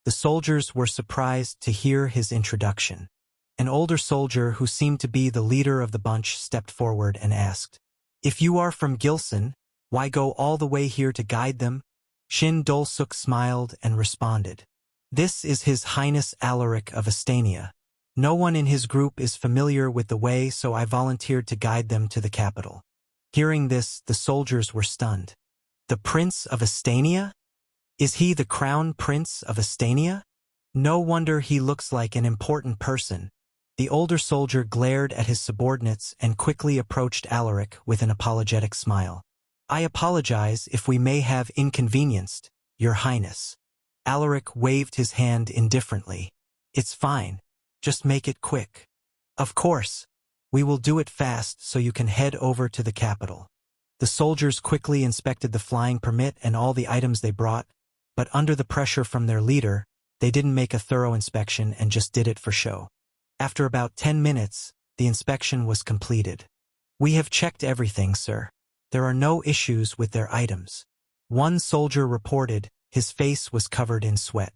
The soldiers were surprised to hear his introduction. An older soldier who seemed to be the leader of the bunch stepped forward and asked, "If you are from Gilson, why go all the way here to guide them?" Shin Dol-suk smiled and responded, "This is His Highness Alaric of Estania. No one in his group is familiar with the way, so I volunteered to guide them to the capital." Hearing this, the soldiers were stunned. The Prince of Estania? Is he the Crown Prince of Estania? No wonder he looks like an important person. The older soldier glared at his subordinates and quickly approached Alaric with an apologetic smile. "I apologize if we may have inconvenienced, Your Highness." Alaric waved his hand indifferently. "It's fine. Just make it quick." "Of course. We will do it fast so you can head over to the capital." The soldiers quickly inspected the flying permit and all the items they brought, but under the pressure from their leader, they didn't make a thorough inspection and just did it for show. After about 10 minutes, the inspection was completed. "We have checked everything, sir. There are no issues with their items." One soldier reported. His face was covered in sweat.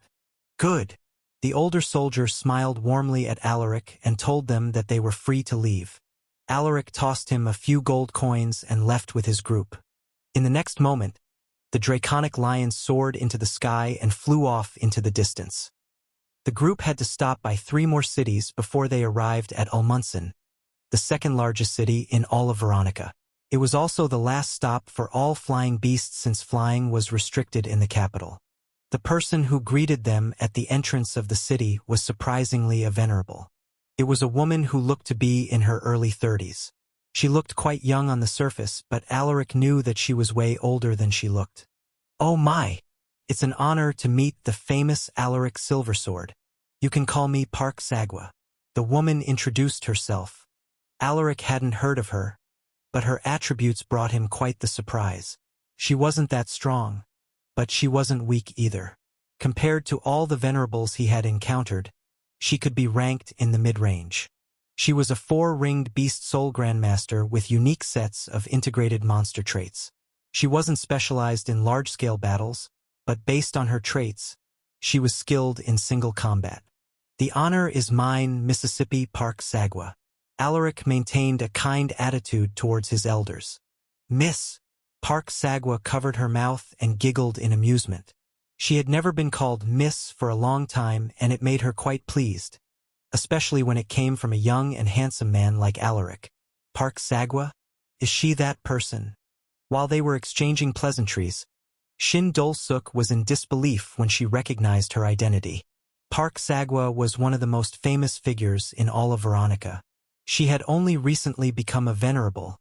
"Good." The older soldier smiled warmly at Alaric and told them that they were free to leave. Alaric tossed him a few gold coins and left with his group. In the next moment, the draconic lion soared into the sky and flew off into the distance. The group had to stop by 3 more cities before they arrived at Ulmunson, the second largest city in all of Veronica. It was also the last stop for all flying beasts since flying was restricted in the capital. The person who greeted them at the entrance of the city was surprisingly a venerable. It was a woman who looked to be in her early 30s. She looked quite young on the surface, but Alaric knew that she was way older than she looked. "Oh my! It's an honor to meet the famous Alaric Silversword. You can call me Park Sagwa." The woman introduced herself. Alaric hadn't heard of her, but her attributes brought him quite the surprise. She wasn't that strong, but she wasn't weak either. Compared to all the venerables he had encountered, she could be ranked in the mid-range. She was a 4-ringed beast soul grandmaster with unique sets of integrated monster traits. She wasn't specialized in large-scale battles, but based on her traits, she was skilled in single combat. "The honor is mine, Mississippi Park Sagwa." Alaric maintained a kind attitude towards his elders. "Miss." Park Sagwa covered her mouth and giggled in amusement. She had never been called Miss for a long time, and it made her quite pleased, especially when it came from a young and handsome man like Alaric. "Park Sagwa? Is she that person?" While they were exchanging pleasantries, Shin Dol-suk was in disbelief when she recognized her identity. Park Sagwa was one of the most famous figures in all of Veronica. She had only recently become a venerable,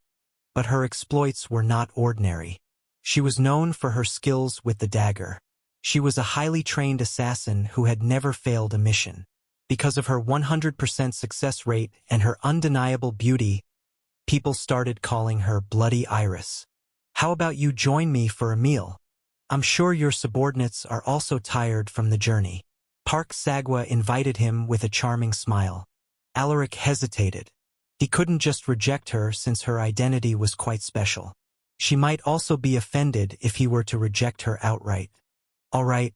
but her exploits were not ordinary. She was known for her skills with the dagger. She was a highly trained assassin who had never failed a mission. Because of her 100% success rate and her undeniable beauty, people started calling her Bloody Iris. "How about you join me for a meal? I'm sure your subordinates are also tired from the journey." Park Sagwa invited him with a charming smile. Alaric hesitated. He couldn't just reject her since her identity was quite special. She might also be offended if he were to reject her outright. "All right,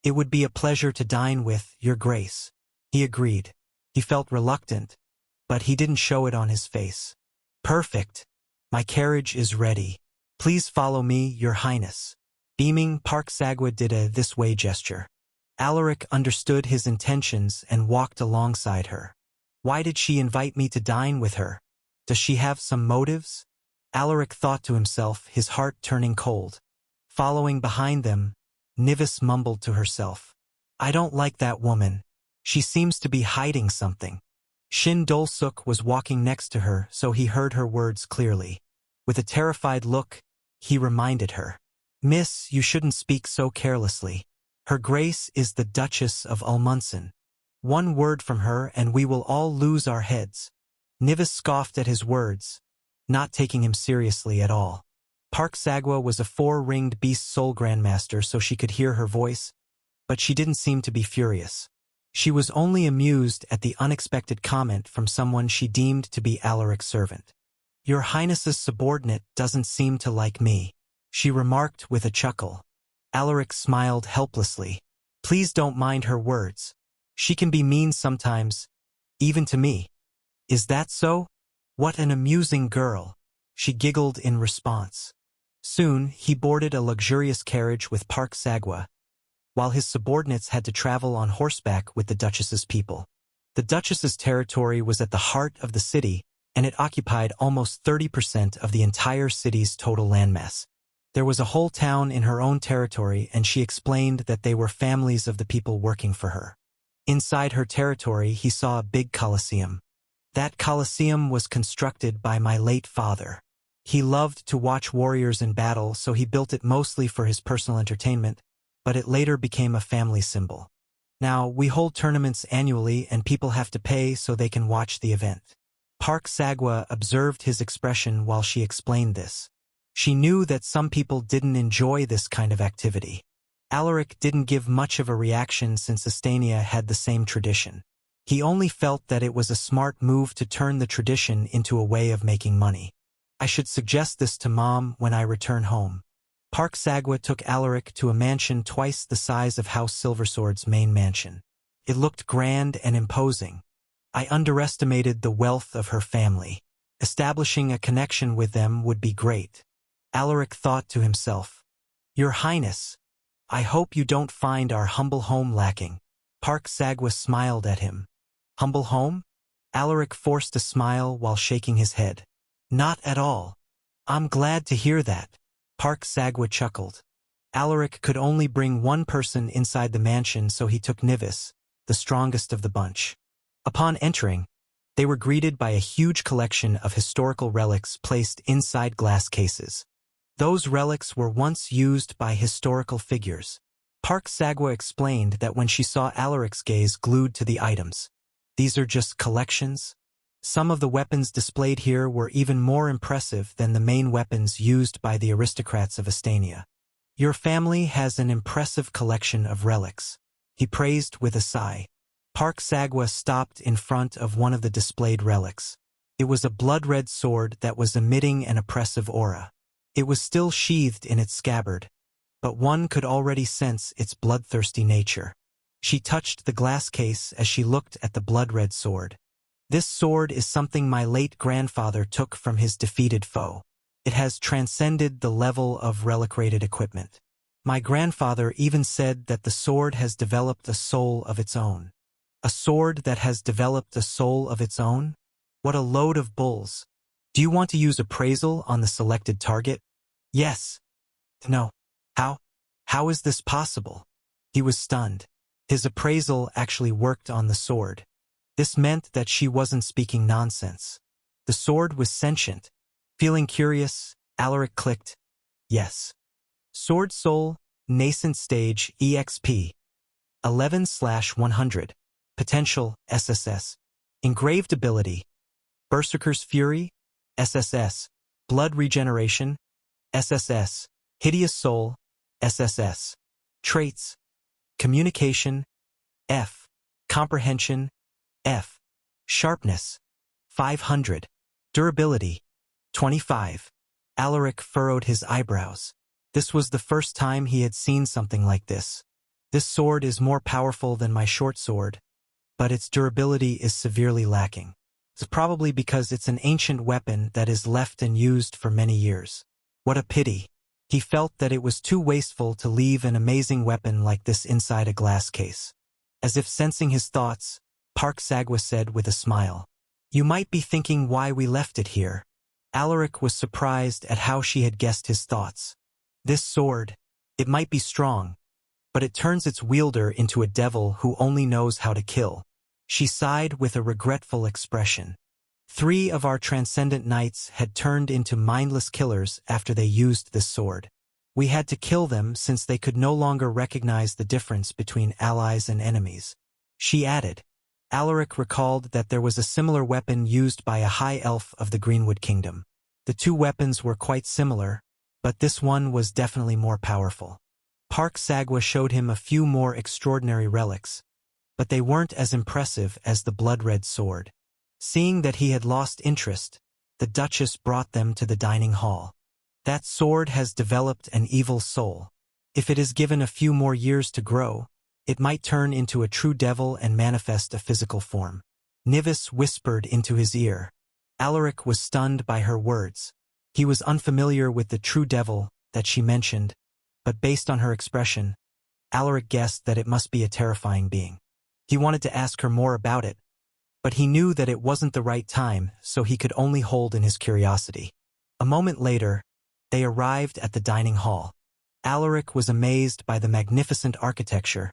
it would be a pleasure to dine with Your Grace." He agreed. He felt reluctant, but he didn't show it on his face. "Perfect. My carriage is ready. Please follow me, Your Highness." Beaming, Park Sagwa did a this-way gesture. Alaric understood his intentions and walked alongside her. Why did she invite me to dine with her? Does she have some motives? Alaric thought to himself, his heart turning cold. Following behind them, Nivis mumbled to herself, "I don't like that woman. She seems to be hiding something." Shin Dol-suk was walking next to her, so he heard her words clearly. With a terrified look, he reminded her, "Miss, you shouldn't speak so carelessly. Her Grace is the Duchess of Ulmunson. One word from her and we will all lose our heads." Nivis scoffed at his words, not taking him seriously at all. Park Sagwa was a 4-ringed beast soul grandmaster, so she could hear her voice, but she didn't seem to be furious. She was only amused at the unexpected comment from someone she deemed to be Alaric's servant. "Your Highness's subordinate doesn't seem to like me," she remarked with a chuckle. Alaric smiled helplessly. Please don't mind her words. She can be mean sometimes, even to me. Is that so? What an amusing girl. She giggled in response. Soon, he boarded a luxurious carriage with Park Sagwa, while his subordinates had to travel on horseback with the Duchess's people. The Duchess's territory was at the heart of the city, and it occupied almost 30% of the entire city's total landmass. There was a whole town in her own territory, and she explained that they were families of the people working for her. Inside her territory, he saw a big coliseum. That coliseum was constructed by my late father. He loved to watch warriors in battle, so he built it mostly for his personal entertainment, but it later became a family symbol. Now, we hold tournaments annually and people have to pay so they can watch the event. Park Sagwa observed his expression while she explained this. She knew that some people didn't enjoy this kind of activity. Alaric didn't give much of a reaction since Estania had the same tradition. He only felt that it was a smart move to turn the tradition into a way of making money. I should suggest this to Mom when I return home. Park Sagwa took Alaric to a mansion twice the size of House Silversword's main mansion. It looked grand and imposing. I underestimated the wealth of her family. Establishing a connection with them would be great. Alaric thought to himself, Your Highness, I hope you don't find our humble home lacking. Park Sagwa smiled at him. Humble home? Alaric forced a smile while shaking his head. Not at all. I'm glad to hear that. Park Sagwa chuckled. Alaric could only bring one person inside the mansion, so he took Nivis, the strongest of the bunch. Upon entering, they were greeted by a huge collection of historical relics placed inside glass cases. Those relics were once used by historical figures. Park Sagwa explained that when she saw Alaric's gaze glued to the items. These are just collections? Some of the weapons displayed here were even more impressive than the main weapons used by the aristocrats of Estania. Your family has an impressive collection of relics, he praised with a sigh. Park Sagwa stopped in front of one of the displayed relics. It was a blood-red sword that was emitting an oppressive aura. It was still sheathed in its scabbard, but one could already sense its bloodthirsty nature. She touched the glass case as she looked at the blood-red sword. This sword is something my late grandfather took from his defeated foe. It has transcended the level of relic-rated equipment. My grandfather even said that the sword has developed a soul of its own. A sword that has developed a soul of its own? What a load of bulls. Do you want to use appraisal on the selected target? Yes. No. How? How is this possible? He was stunned. His appraisal actually worked on the sword. This meant that she wasn't speaking nonsense. The sword was sentient. Feeling curious, Alaric clicked, yes. Sword Soul, Nascent Stage, EXP. 11/100. Potential, SSS. Engraved Ability. Berserker's Fury, SSS. Blood Regeneration, SSS. Hideous Soul, SSS. Traits. Communication, F. Comprehension, F. Sharpness, 500. Durability, 25. Alaric furrowed his eyebrows. This was the first time he had seen something like this. This sword is more powerful than my short sword, but its durability is severely lacking. It's probably because it's an ancient weapon that is left and used for many years. What a pity. He felt that it was too wasteful to leave an amazing weapon like this inside a glass case. As if sensing his thoughts, Park Sagwa said with a smile, You might be thinking why we left it here. Alaric was surprised at how she had guessed his thoughts. This sword, it might be strong, but it turns its wielder into a devil who only knows how to kill. She sighed with a regretful expression. 3 of our transcendent knights had turned into mindless killers after they used this sword. We had to kill them since they could no longer recognize the difference between allies and enemies. She added. Alaric recalled that there was a similar weapon used by a high elf of the Greenwood Kingdom. The 2 weapons were quite similar, but this one was definitely more powerful. Park Sagwa showed him a few more extraordinary relics, but they weren't as impressive as the blood-red sword. Seeing that he had lost interest, the Duchess brought them to the dining hall. That sword has developed an evil soul. If it is given a few more years to grow, It might turn into a true devil and manifest a physical form. Nivis whispered into his ear. Alaric was stunned by her words. He was unfamiliar with the true devil that she mentioned, but based on her expression, Alaric guessed that it must be a terrifying being. He wanted to ask her more about it, but he knew that it wasn't the right time, so he could only hold in his curiosity. A moment later, they arrived at the dining hall. Alaric was amazed by the magnificent architecture,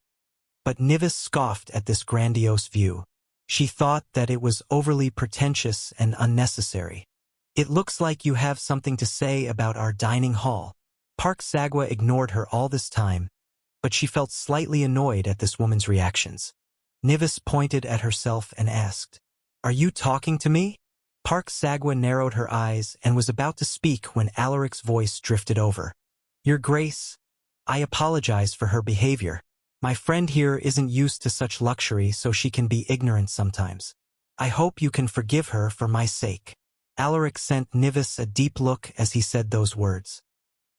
but Nivis scoffed at this grandiose view. She thought that it was overly pretentious and unnecessary. "It looks like you have something to say about our dining hall." Park Sagwa ignored her all this time, but she felt slightly annoyed at this woman's reactions. Nivis pointed at herself and asked, "Are you talking to me?" Park Sagwa narrowed her eyes and was about to speak when Alaric's voice drifted over. "Your Grace, I apologize for her behavior. My friend here isn't used to such luxury, so she can be ignorant sometimes. I hope you can forgive her for my sake." Alaric sent Nivis a deep look as he said those words.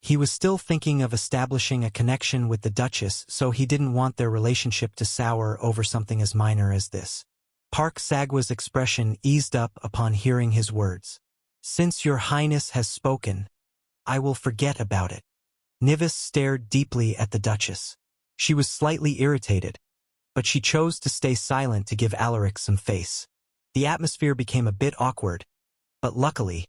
He was still thinking of establishing a connection with the Duchess, so he didn't want their relationship to sour over something as minor as this. Park Sagwa's expression eased up upon hearing his words. "Since your Highness has spoken, I will forget about it." Nivis stared deeply at the Duchess. She was slightly irritated, but she chose to stay silent to give Alaric some face. The atmosphere became a bit awkward, but luckily,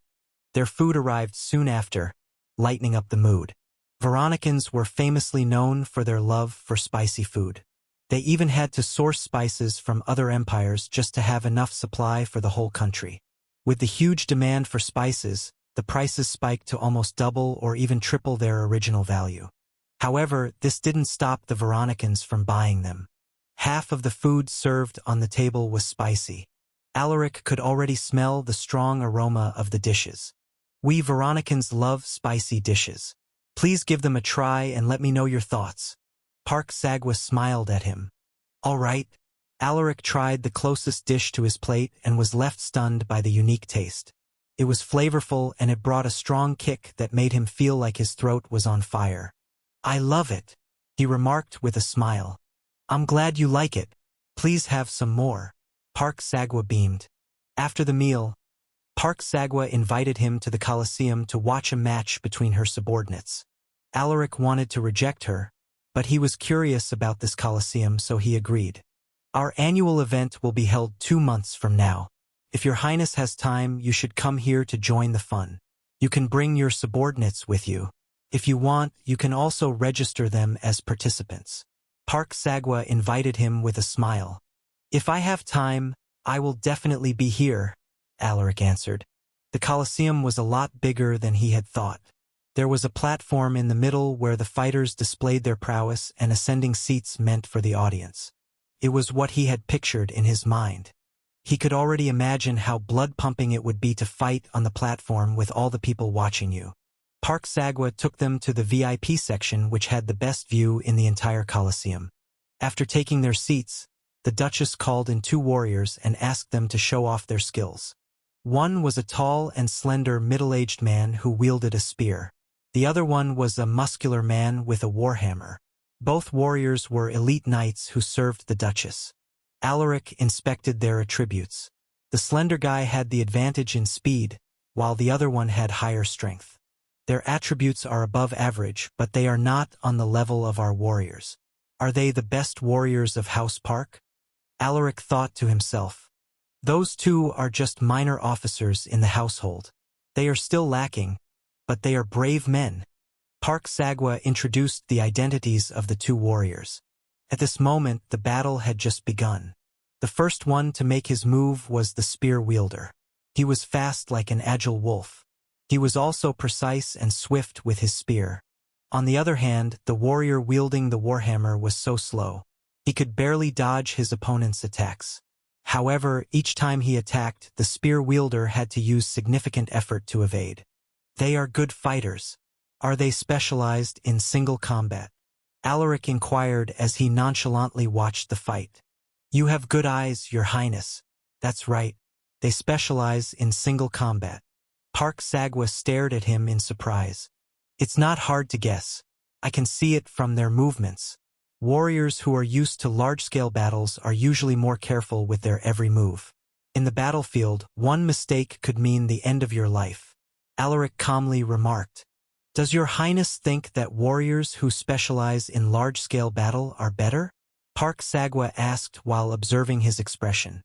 their food arrived soon after, lightening up the mood. Veronicans were famously known for their love for spicy food. They even had to source spices from other empires just to have enough supply for the whole country. With the huge demand for spices, the prices spiked to almost double or even triple their original value. However, this didn't stop the Veronicans from buying them. Half of the food served on the table was spicy. Alaric could already smell the strong aroma of the dishes. "We Veronicans love spicy dishes. Please give them a try and let me know your thoughts." Park Sagwa smiled at him. "All right." Alaric tried the closest dish to his plate and was left stunned by the unique taste. It was flavorful and it brought a strong kick that made him feel like his throat was on fire. "I love it," he remarked with a smile. "I'm glad you like it. Please have some more." Park Sagwa beamed. After the meal, Park Sagwa invited him to the Colosseum to watch a match between her subordinates. Alaric wanted to reject her, but he was curious about this Colosseum, so he agreed. "Our annual event will be held 2 months from now. If your Highness has time, you should come here to join the fun. You can bring your subordinates with you. If you want, you can also register them as participants." Park Sagwa invited him with a smile. "If I have time, I will definitely be here," Alaric answered. The Colosseum was a lot bigger than he had thought. There was a platform in the middle where the fighters displayed their prowess and ascending seats meant for the audience. It was what he had pictured in his mind. He could already imagine how blood-pumping it would be to fight on the platform with all the people watching you. Park Sagwa took them to the VIP section, which had the best view in the entire Colosseum. After taking their seats, the Duchess called in 2 warriors and asked them to show off their skills. One was a tall and slender middle-aged man who wielded a spear. The other one was a muscular man with a warhammer. Both warriors were elite knights who served the Duchess. Alaric inspected their attributes. The slender guy had the advantage in speed, while the other one had higher strength. Their attributes are above average, but they are not on the level of our warriors. Are they the best warriors of House Park? Alaric thought to himself. Those 2 are just minor officers in the household. They are still lacking, but they are brave men. Park Sagwa introduced the identities of the 2 warriors. At this moment, the battle had just begun. The first one to make his move was the spear wielder. He was fast like an agile wolf. He was also precise and swift with his spear. On the other hand, the warrior wielding the warhammer was so slow. He could barely dodge his opponent's attacks. However, each time he attacked, the spear wielder had to use significant effort to evade. They are good fighters. Are they specialized in single combat? Alaric inquired as he nonchalantly watched the fight. You have good eyes, Your Highness. That's right. They specialize in single combat. Park Sagwa stared at him in surprise. It's not hard to guess. I can see it from their movements. Warriors who are used to large-scale battles are usually more careful with their every move. In the battlefield, one mistake could mean the end of your life. Alaric calmly remarked, "Does your highness think that warriors who specialize in large-scale battle are better?" Park Sagwa asked while observing his expression.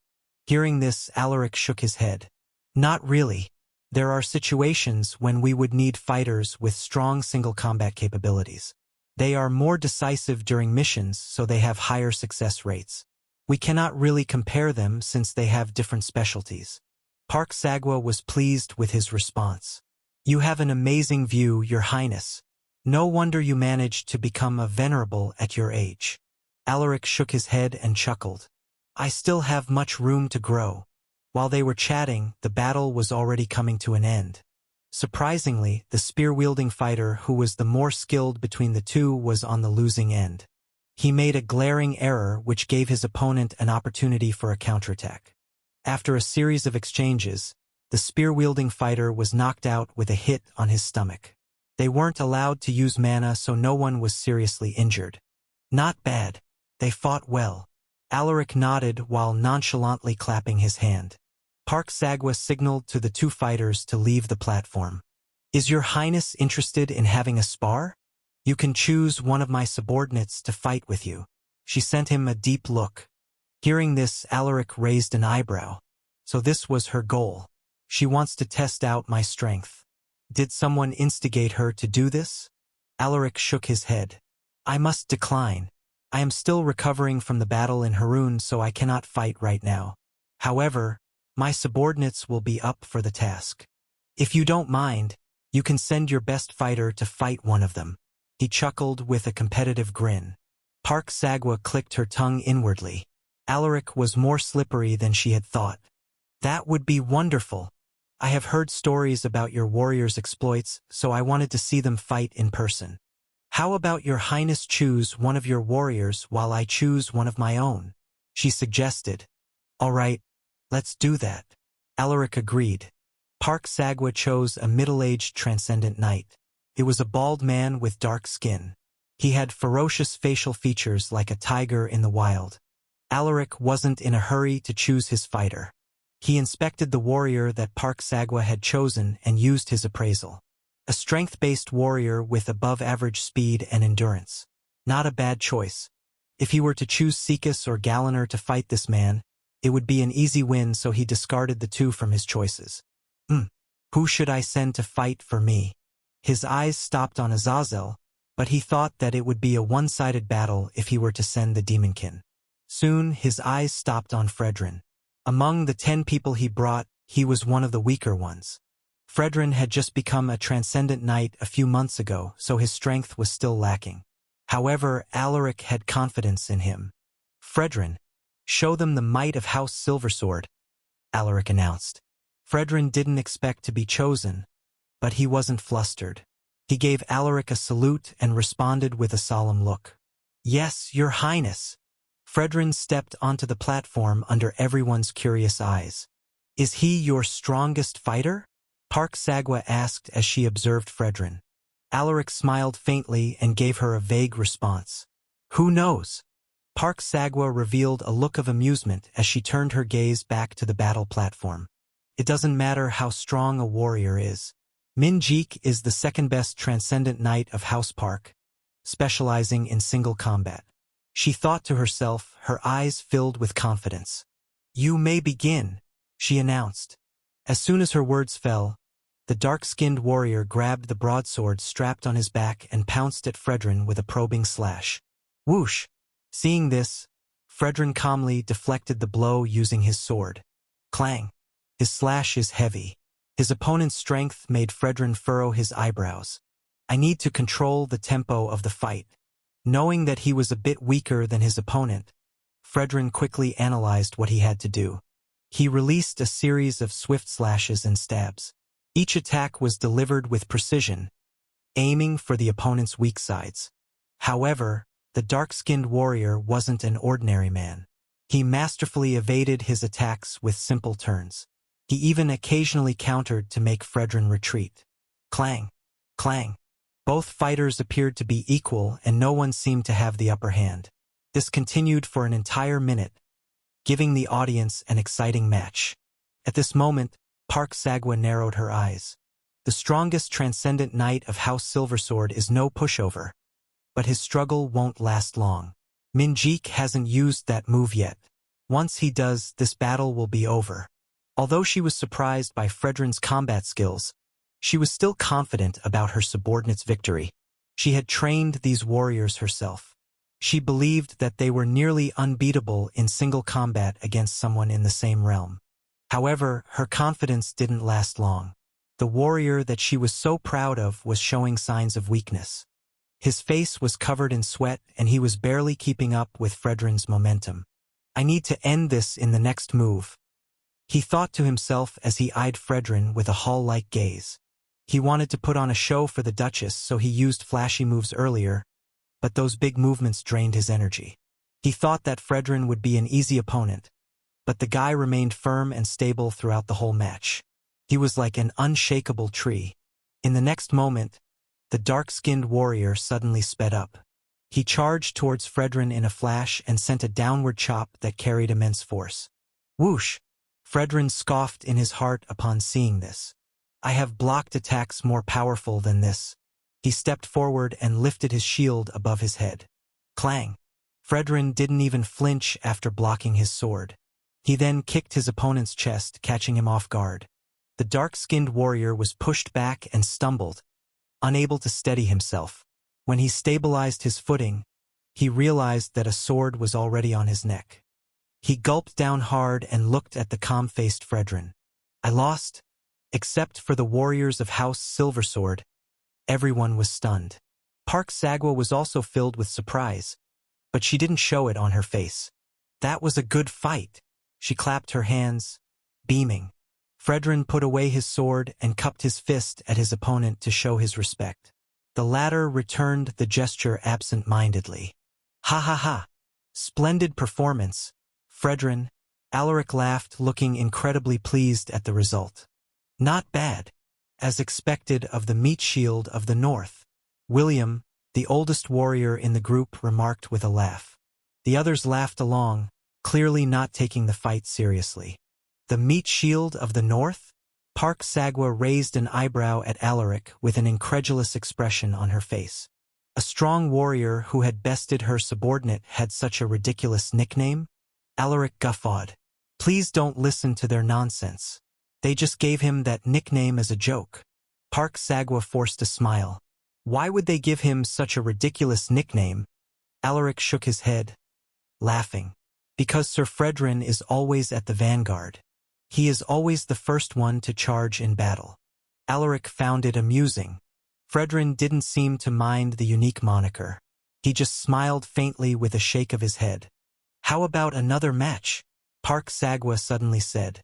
Hearing this, Alaric shook his head. "Not really. There are situations when we would need fighters with strong single combat capabilities. They are more decisive during missions, so they have higher success rates. We cannot really compare them since they have different specialties." Park Sagwa was pleased with his response. "You have an amazing view, Your Highness. No wonder you managed to become a venerable at your age." Alaric shook his head and chuckled. "I still have much room to grow." While they were chatting, the battle was already coming to an end. Surprisingly, the spear-wielding fighter who was the more skilled between the two was on the losing end. He made a glaring error which gave his opponent an opportunity for a counterattack. After a series of exchanges, the spear-wielding fighter was knocked out with a hit on his stomach. They weren't allowed to use mana, so no one was seriously injured. "Not bad. They fought well." Alaric nodded while nonchalantly clapping his hand. Park Sagwa signaled to the two fighters to leave the platform. "Is Your Highness interested in having a spar? You can choose one of my subordinates to fight with you." She sent him a deep look. Hearing this, Alaric raised an eyebrow. So this was her goal. She wants to test out my strength. Did someone instigate her to do this? Alaric shook his head. "I must decline. I am still recovering from the battle in Harun, so I cannot fight right now. However, my subordinates will be up for the task. If you don't mind, you can send your best fighter to fight one of them." He chuckled with a competitive grin. Park Sagwa clicked her tongue inwardly. Alaric was more slippery than she had thought. "That would be wonderful. I have heard stories about your warriors' exploits, so I wanted to see them fight in person. How about Your Highness choose one of your warriors while I choose one of my own?" she suggested. "All right, let's do that." Alaric agreed. Park Sagwa chose a middle-aged transcendent knight. It was a bald man with dark skin. He had ferocious facial features like a tiger in the wild. Alaric wasn't in a hurry to choose his fighter. He inspected the warrior that Park Sagwa had chosen and used his appraisal. A strength-based warrior with above-average speed and endurance. Not a bad choice. If he were to choose Sekus or Galliner to fight this man, it would be an easy win, so he discarded the two from his choices. Who should I send to fight for me? His eyes stopped on Azazel, but he thought that it would be a one-sided battle if he were to send the Demonkin. Soon, his eyes stopped on Fredrin. Among the 10 people he brought, he was one of the weaker ones. Fredrin had just become a transcendent knight a few months ago, so his strength was still lacking. However, Alaric had confidence in him. "Fredrin, show them the might of House Silversword," Alaric announced. Fredrin didn't expect to be chosen, but he wasn't flustered. He gave Alaric a salute and responded with a solemn look. "Yes, Your Highness." Fredrin stepped onto the platform under everyone's curious eyes. "Is he your strongest fighter?" Park Sagwa asked as she observed Fredrin. Alaric smiled faintly and gave her a vague response. "Who knows?" Park Sagwa revealed a look of amusement as she turned her gaze back to the battle platform. "It doesn't matter how strong a warrior is. Minjeek is the second-best transcendent knight of House Park, specializing in single combat." She thought to herself, her eyes filled with confidence. "You may begin," she announced. As soon as her words fell, the dark-skinned warrior grabbed the broadsword strapped on his back and pounced at Fredrin with a probing slash. Whoosh! Seeing this, Fredrin calmly deflected the blow using his sword. Clang! His slash is heavy. His opponent's strength made Fredrin furrow his eyebrows. "I need to control the tempo of the fight." Knowing that he was a bit weaker than his opponent, Fredrin quickly analyzed what he had to do. He released a series of swift slashes and stabs. Each attack was delivered with precision, aiming for the opponent's weak sides. However, the dark-skinned warrior wasn't an ordinary man. He masterfully evaded his attacks with simple turns. He even occasionally countered to make Fredrin retreat. Clang! Clang! Both fighters appeared to be equal and no one seemed to have the upper hand. This continued for an entire minute, giving the audience an exciting match. At this moment, Park Sagwa narrowed her eyes. The strongest transcendent knight of House Silversword is no pushover, but his struggle won't last long. Minjeek hasn't used that move yet. Once he does, this battle will be over. Although she was surprised by Fredrin's combat skills, she was still confident about her subordinate's victory. She had trained these warriors herself. She believed that they were nearly unbeatable in single combat against someone in the same realm. However, her confidence didn't last long. The warrior that she was so proud of was showing signs of weakness. His face was covered in sweat and he was barely keeping up with Fredrin's momentum. I need to end this in the next move, he thought to himself as he eyed Fredrin with a hall-like gaze. He wanted to put on a show for the Duchess, so he used flashy moves earlier, but those big movements drained his energy. He thought that Fredrin would be an easy opponent, but the guy remained firm and stable throughout the whole match. He was like an unshakable tree. In the next moment, the dark-skinned warrior suddenly sped up. He charged towards Fredrin in a flash and sent a downward chop that carried immense force. Whoosh! Fredrin scoffed in his heart upon seeing this. I have blocked attacks more powerful than this. He stepped forward and lifted his shield above his head. Clang! Fredrin didn't even flinch after blocking his sword. He then kicked his opponent's chest, catching him off guard. The dark-skinned warrior was pushed back and stumbled, unable to steady himself. When he stabilized his footing, he realized that a sword was already on his neck. He gulped down hard and looked at the calm-faced Fredrin. I lost? Except for the warriors of House Silversword, everyone was stunned. Park Sagwa was also filled with surprise, but she didn't show it on her face. That was a good fight. She clapped her hands, beaming. Fredrin put away his sword and cupped his fist at his opponent to show his respect. The latter returned the gesture absent-mindedly. Ha ha ha! Splendid performance, Fredrin. Alaric laughed, looking incredibly pleased at the result. Not bad, as expected of the meat shield of the North. William, the oldest warrior in the group, remarked with a laugh. The others laughed along, clearly not taking the fight seriously. The meat shield of the North? Park Sagwa raised an eyebrow at Alaric with an incredulous expression on her face. A strong warrior who had bested her subordinate had such a ridiculous nickname? Alaric guffawed. Please don't listen to their nonsense. They just gave him that nickname as a joke. Park Sagwa forced a smile. Why would they give him such a ridiculous nickname? Alaric shook his head, laughing. Because Sir Fredrin is always at the vanguard. He is always the first one to charge in battle. Alaric found it amusing. Fredrin didn't seem to mind the unique moniker. He just smiled faintly with a shake of his head. How about another match? Park Sagwa suddenly said.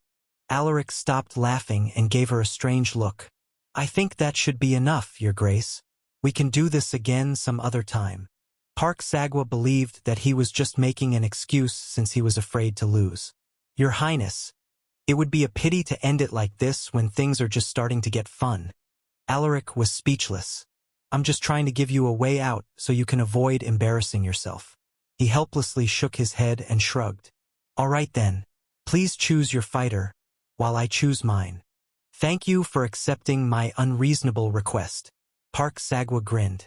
Alaric stopped laughing and gave her a strange look. I think that should be enough, Your Grace. We can do this again some other time. Park Sagwa believed that he was just making an excuse since he was afraid to lose. Your Highness, it would be a pity to end it like this when things are just starting to get fun. Alaric was speechless. I'm just trying to give you a way out so you can avoid embarrassing yourself. He helplessly shook his head and shrugged. All right then, please choose your fighter, while I choose mine. Thank you for accepting my unreasonable request. Park Sagwa grinned.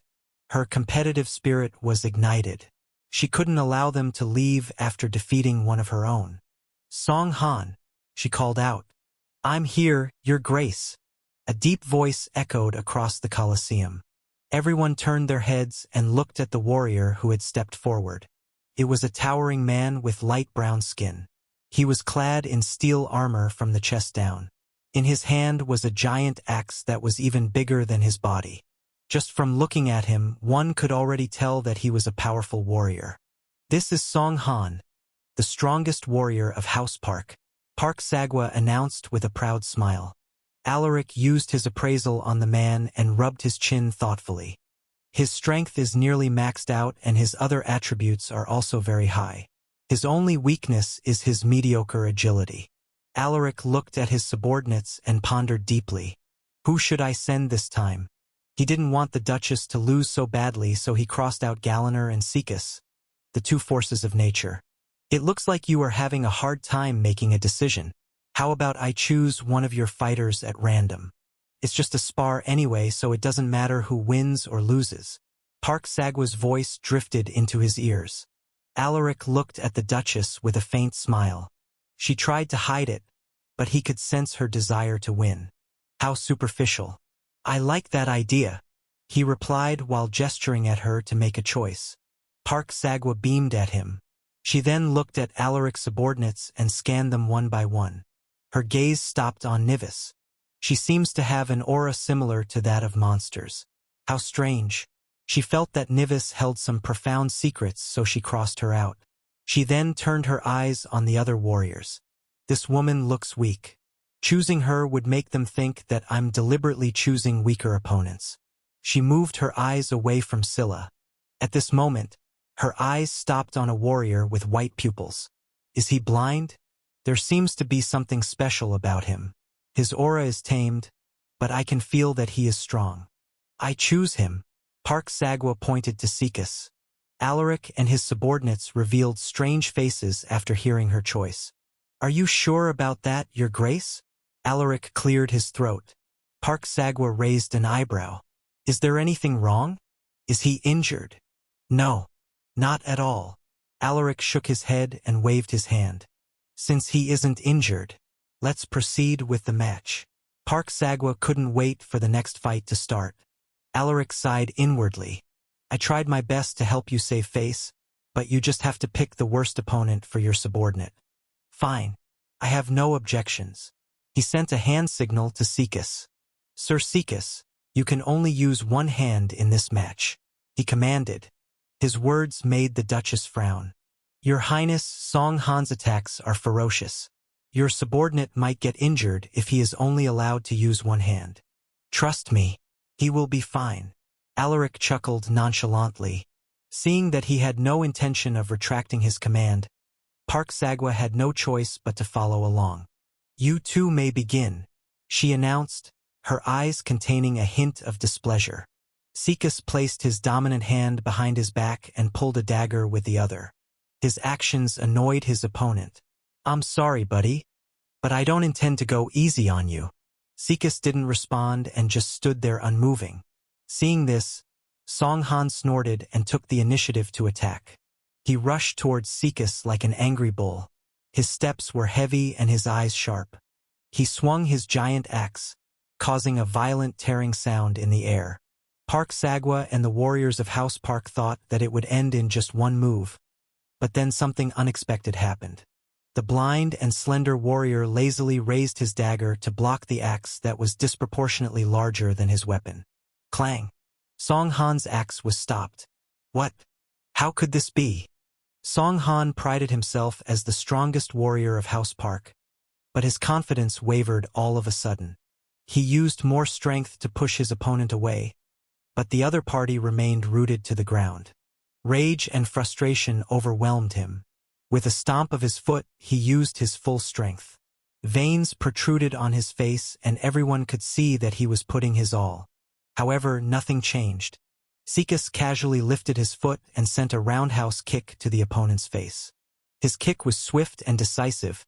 Her competitive spirit was ignited. She couldn't allow them to leave after defeating one of her own. Song Han, she called out. I'm here, Your Grace. A deep voice echoed across the Colosseum. Everyone turned their heads and looked at the warrior who had stepped forward. It was a towering man with light brown skin. He was clad in steel armor from the chest down. In his hand was a giant axe that was even bigger than his body. Just from looking at him, one could already tell that he was a powerful warrior. This is Song Han, the strongest warrior of House Park, Park Sagwa announced with a proud smile. Alaric used his appraisal on the man and rubbed his chin thoughtfully. His strength is nearly maxed out and his other attributes are also very high. His only weakness is his mediocre agility. Alaric looked at his subordinates and pondered deeply. Who should I send this time? He didn't want the Duchess to lose so badly, so he crossed out Galliner and Secus, the two forces of nature. It looks like you are having a hard time making a decision. How about I choose one of your fighters at random? It's just a spar anyway, so it doesn't matter who wins or loses. Park Sagwa's voice drifted into his ears. Alaric looked at the Duchess with a faint smile. She tried to hide it, but he could sense her desire to win. How superficial. I like that idea, he replied while gesturing at her to make a choice. Park Sagwa beamed at him. She then looked at Alaric's subordinates and scanned them one by one. Her gaze stopped on Nivis. She seems to have an aura similar to that of monsters. How strange. She felt that Nivis held some profound secrets, so she crossed her out. She then turned her eyes on the other warriors. This woman looks weak. Choosing her would make them think that I'm deliberately choosing weaker opponents. She moved her eyes away from Scylla. At this moment, her eyes stopped on a warrior with white pupils. Is he blind? There seems to be something special about him. His aura is tamed, but I can feel that he is strong. I choose him. Park Sagwa pointed to Secus. Alaric and his subordinates revealed strange faces after hearing her choice. Are you sure about that, Your Grace? Alaric cleared his throat. Park Sagwa raised an eyebrow. Is there anything wrong? Is he injured? No. Not at all. Alaric shook his head and waved his hand. Since he isn't injured, let's proceed with the match. Park Sagwa couldn't wait for the next fight to start. Alaric sighed inwardly. I tried my best to help you save face, but you just have to pick the worst opponent for your subordinate. Fine. I have no objections. He sent a hand signal to Secus. Sir Secus, you can only use one hand in this match, he commanded. His words made the Duchess frown. Your Highness, Song Han's attacks are ferocious. Your subordinate might get injured if he is only allowed to use one hand. Trust me, he will be fine. Alaric chuckled nonchalantly. Seeing that he had no intention of retracting his command, Park Sagwa had no choice but to follow along. You two may begin, she announced, her eyes containing a hint of displeasure. Secus placed his dominant hand behind his back and pulled a dagger with the other. His actions annoyed his opponent. I'm sorry, buddy, but I don't intend to go easy on you. Secus didn't respond and just stood there unmoving. Seeing this, Song Han snorted and took the initiative to attack. He rushed towards Secus like an angry bull. His steps were heavy and his eyes sharp. He swung his giant axe, causing a violent tearing sound in the air. Park Sagwa and the warriors of House Park thought that it would end in just one move. But then something unexpected happened. The blind and slender warrior lazily raised his dagger to block the axe that was disproportionately larger than his weapon. Clang! Song Han's axe was stopped. What? How could this be? Song Han prided himself as the strongest warrior of House Park, but his confidence wavered all of a sudden. He used more strength to push his opponent away, but the other party remained rooted to the ground. Rage and frustration overwhelmed him. With a stomp of his foot, he used his full strength. Veins protruded on his face and everyone could see that he was putting his all. However, nothing changed. Secus casually lifted his foot and sent a roundhouse kick to the opponent's face. His kick was swift and decisive,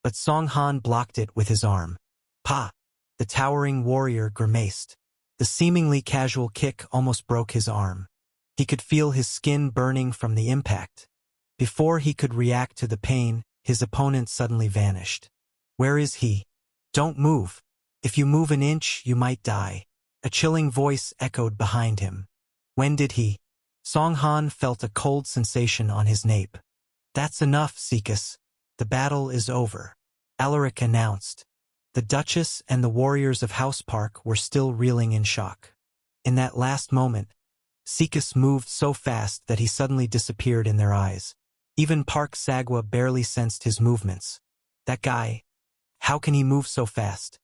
but Song Han blocked it with his arm. Pa! The towering warrior grimaced. The seemingly casual kick almost broke his arm. He could feel his skin burning from the impact. Before he could react to the pain, his opponent suddenly vanished. Where is he? Don't move. If you move an inch, you might die. A chilling voice echoed behind him. When did he? Song Han felt a cold sensation on his nape. That's enough, Secus. The battle is over, Alaric announced. The Duchess and the warriors of House Park were still reeling in shock. In that last moment, Secus moved so fast that he suddenly disappeared in their eyes. Even Park Sagwa barely sensed his movements. That guy, how can he move so fast?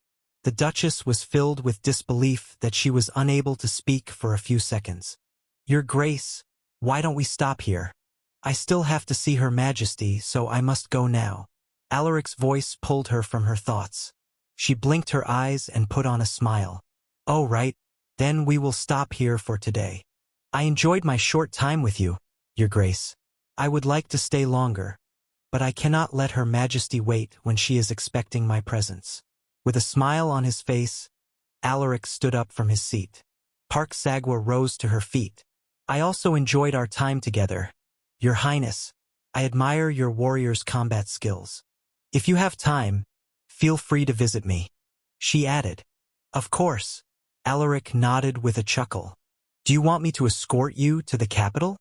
The Duchess was filled with disbelief that she was unable to speak for a few seconds. Your Grace, why don't we stop here? I still have to see Her Majesty, so I must go now. Alaric's voice pulled her from her thoughts. She blinked her eyes and put on a smile. Oh, right. Then we will stop here for today. I enjoyed my short time with you, Your Grace. I would like to stay longer, but I cannot let Her Majesty wait when she is expecting my presence." With a smile on his face, Alaric stood up from his seat. Park Sagwa rose to her feet. "I also enjoyed our time together, Your Highness. I admire your warrior's combat skills. If you have time, feel free to visit me," she added. "Of course." Alaric nodded with a chuckle. "Do you want me to escort you to the capital?"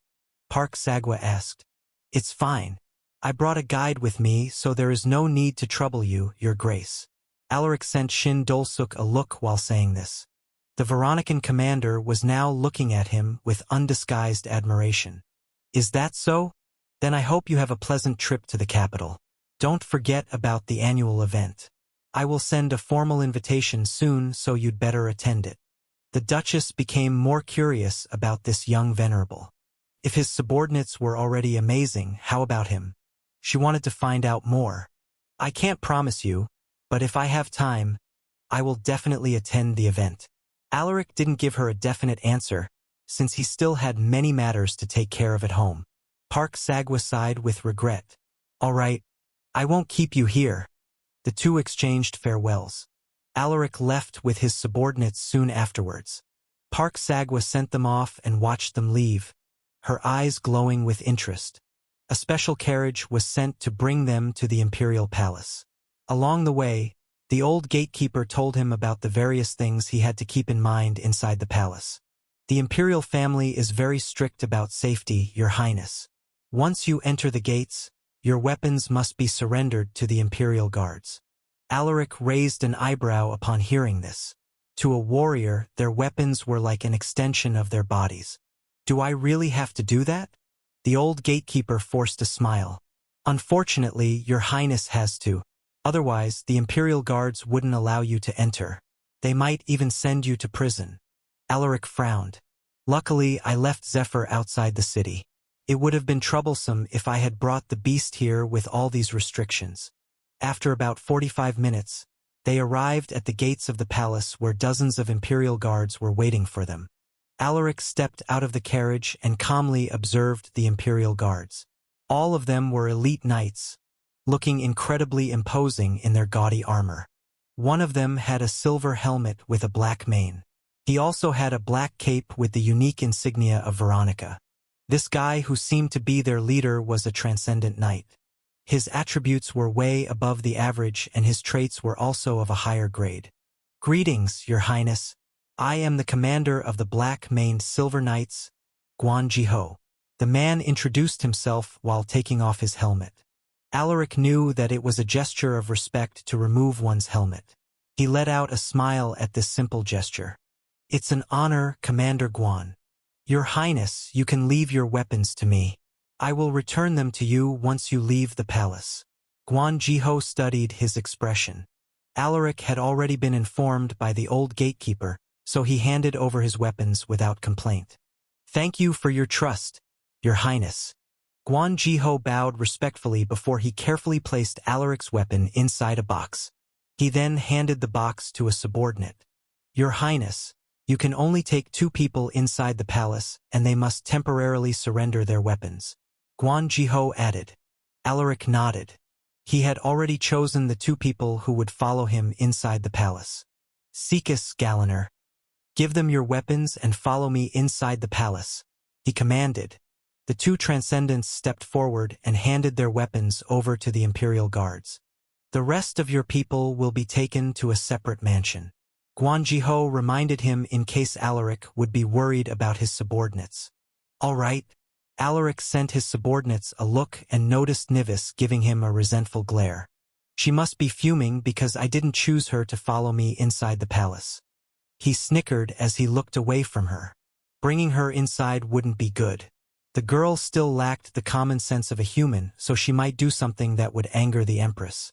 Park Sagwa asked. "It's fine. I brought a guide with me, so there is no need to trouble you, Your Grace." Alaric sent Shin Dolsuk a look while saying this. The Veronican commander was now looking at him with undisguised admiration. "Is that so? Then I hope you have a pleasant trip to the capital. Don't forget about the annual event. I will send a formal invitation soon, so you'd better attend it." The Duchess became more curious about this young venerable. If his subordinates were already amazing, how about him? She wanted to find out more. "I can't promise you, but if I have time, I will definitely attend the event." Alaric didn't give her a definite answer, since he still had many matters to take care of at home. Park Sagwa sighed with regret. "All right, I won't keep you here." The two exchanged farewells. Alaric left with his subordinates soon afterwards. Park Sagwa sent them off and watched them leave, her eyes glowing with interest. A special carriage was sent to bring them to the imperial palace. Along the way, the old gatekeeper told him about the various things he had to keep in mind inside the palace. "The imperial family is very strict about safety, Your Highness. Once you enter the gates, your weapons must be surrendered to the imperial guards." Alaric raised an eyebrow upon hearing this. To a warrior, their weapons were like an extension of their bodies. "Do I really have to do that?" The old gatekeeper forced a smile. "Unfortunately, Your Highness has to. Otherwise, the imperial guards wouldn't allow you to enter. They might even send you to prison." Alaric frowned. "Luckily, I left Zephyr outside the city. It would have been troublesome if I had brought the beast here with all these restrictions." After about 45 minutes, they arrived at the gates of the palace where dozens of imperial guards were waiting for them. Alaric stepped out of the carriage and calmly observed the imperial guards. All of them were elite knights, looking incredibly imposing in their gaudy armor. One of them had a silver helmet with a black mane. He also had a black cape with the unique insignia of Veronica. This guy who seemed to be their leader was a transcendent knight. His attributes were way above the average and his traits were also of a higher grade. "Greetings, Your Highness. I am the commander of the black-maned Silver Knights, Guan Jiho." The man introduced himself while taking off his helmet. Alaric knew that it was a gesture of respect to remove one's helmet. He let out a smile at this simple gesture. "It's an honor, Commander Guan. Your Highness, you can leave your weapons to me. I will return them to you once you leave the palace." Guan Jiho studied his expression. Alaric had already been informed by the old gatekeeper, so he handed over his weapons without complaint. "Thank you for your trust, Your Highness." Guan Jiho bowed respectfully before he carefully placed Alaric's weapon inside a box. He then handed the box to a subordinate. "Your Highness, you can only take 2 people inside the palace, and they must temporarily surrender their weapons," Guan Jiho added. Alaric nodded. He had already chosen the 2 people who would follow him inside the palace. "Seekus, Galliner. Give them your weapons and follow me inside the palace," he commanded. The 2 transcendents stepped forward and handed their weapons over to the imperial guards. "The rest of your people will be taken to a separate mansion," Guan Jiho reminded him in case Alaric would be worried about his subordinates. "All right." Alaric sent his subordinates a look and noticed Nivis giving him a resentful glare. "She must be fuming because I didn't choose her to follow me inside the palace." He snickered as he looked away from her. Bringing her inside wouldn't be good. The girl still lacked the common sense of a human, so she might do something that would anger the Empress.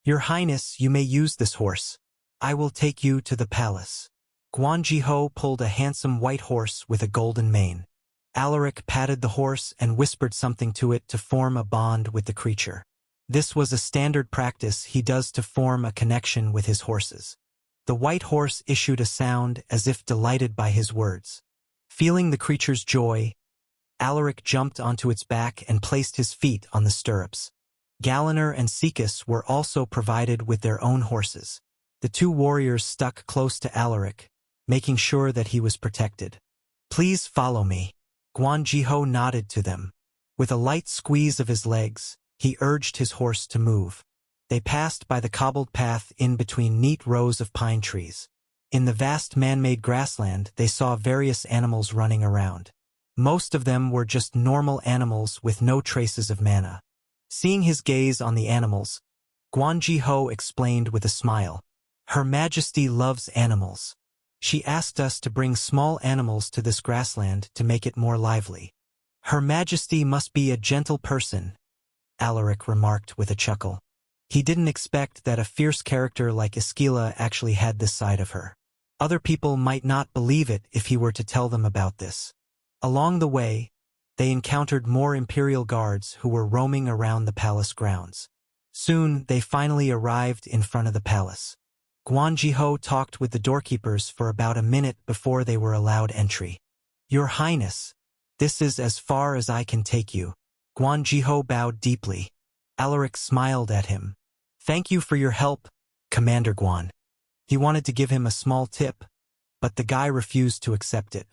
"Your Highness, you may use this horse. I will take you to the palace." Guan Jiho pulled a handsome white horse with a golden mane. Alaric patted the horse and whispered something to it to form a bond with the creature. This was a standard practice he does to form a connection with his horses. The white horse issued a sound as if delighted by his words. Feeling the creature's joy, Alaric jumped onto its back and placed his feet on the stirrups. Galaner and Caecus were also provided with their own horses. The two warriors stuck close to Alaric, making sure that he was protected. "Please follow me." Guanjiho nodded to them. With a light squeeze of his legs, he urged his horse to move. They passed by the cobbled path in between neat rows of pine trees. In the vast man-made grassland, they saw various animals running around. Most of them were just normal animals with no traces of mana. Seeing his gaze on the animals, Guanjiho explained with a smile, "Her Majesty loves animals. She asked us to bring small animals to this grassland to make it more lively." "Her Majesty must be a gentle person," Alaric remarked with a chuckle. He didn't expect that a fierce character like Esquila actually had this side of her. Other people might not believe it if he were to tell them about this. Along the way, they encountered more imperial guards who were roaming around the palace grounds. Soon, they finally arrived in front of the palace. Guanjiho talked with the doorkeepers for about a minute before they were allowed entry. "Your Highness, this is as far as I can take you." Guanjiho bowed deeply. Alaric smiled at him. "Thank you for your help, Commander Guan." He wanted to give him a small tip, but the guy refused to accept it.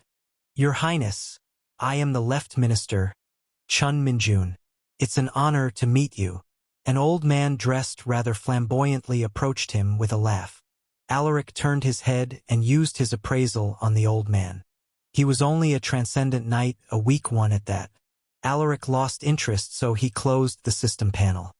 "Your Highness, I am the Left Minister, Chun Minjun. It's an honor to meet you." An old man dressed rather flamboyantly approached him with a laugh. Alaric turned his head and used his appraisal on the old man. He was only a transcendent knight, a weak one at that. Alaric lost interest, so he closed the system panel.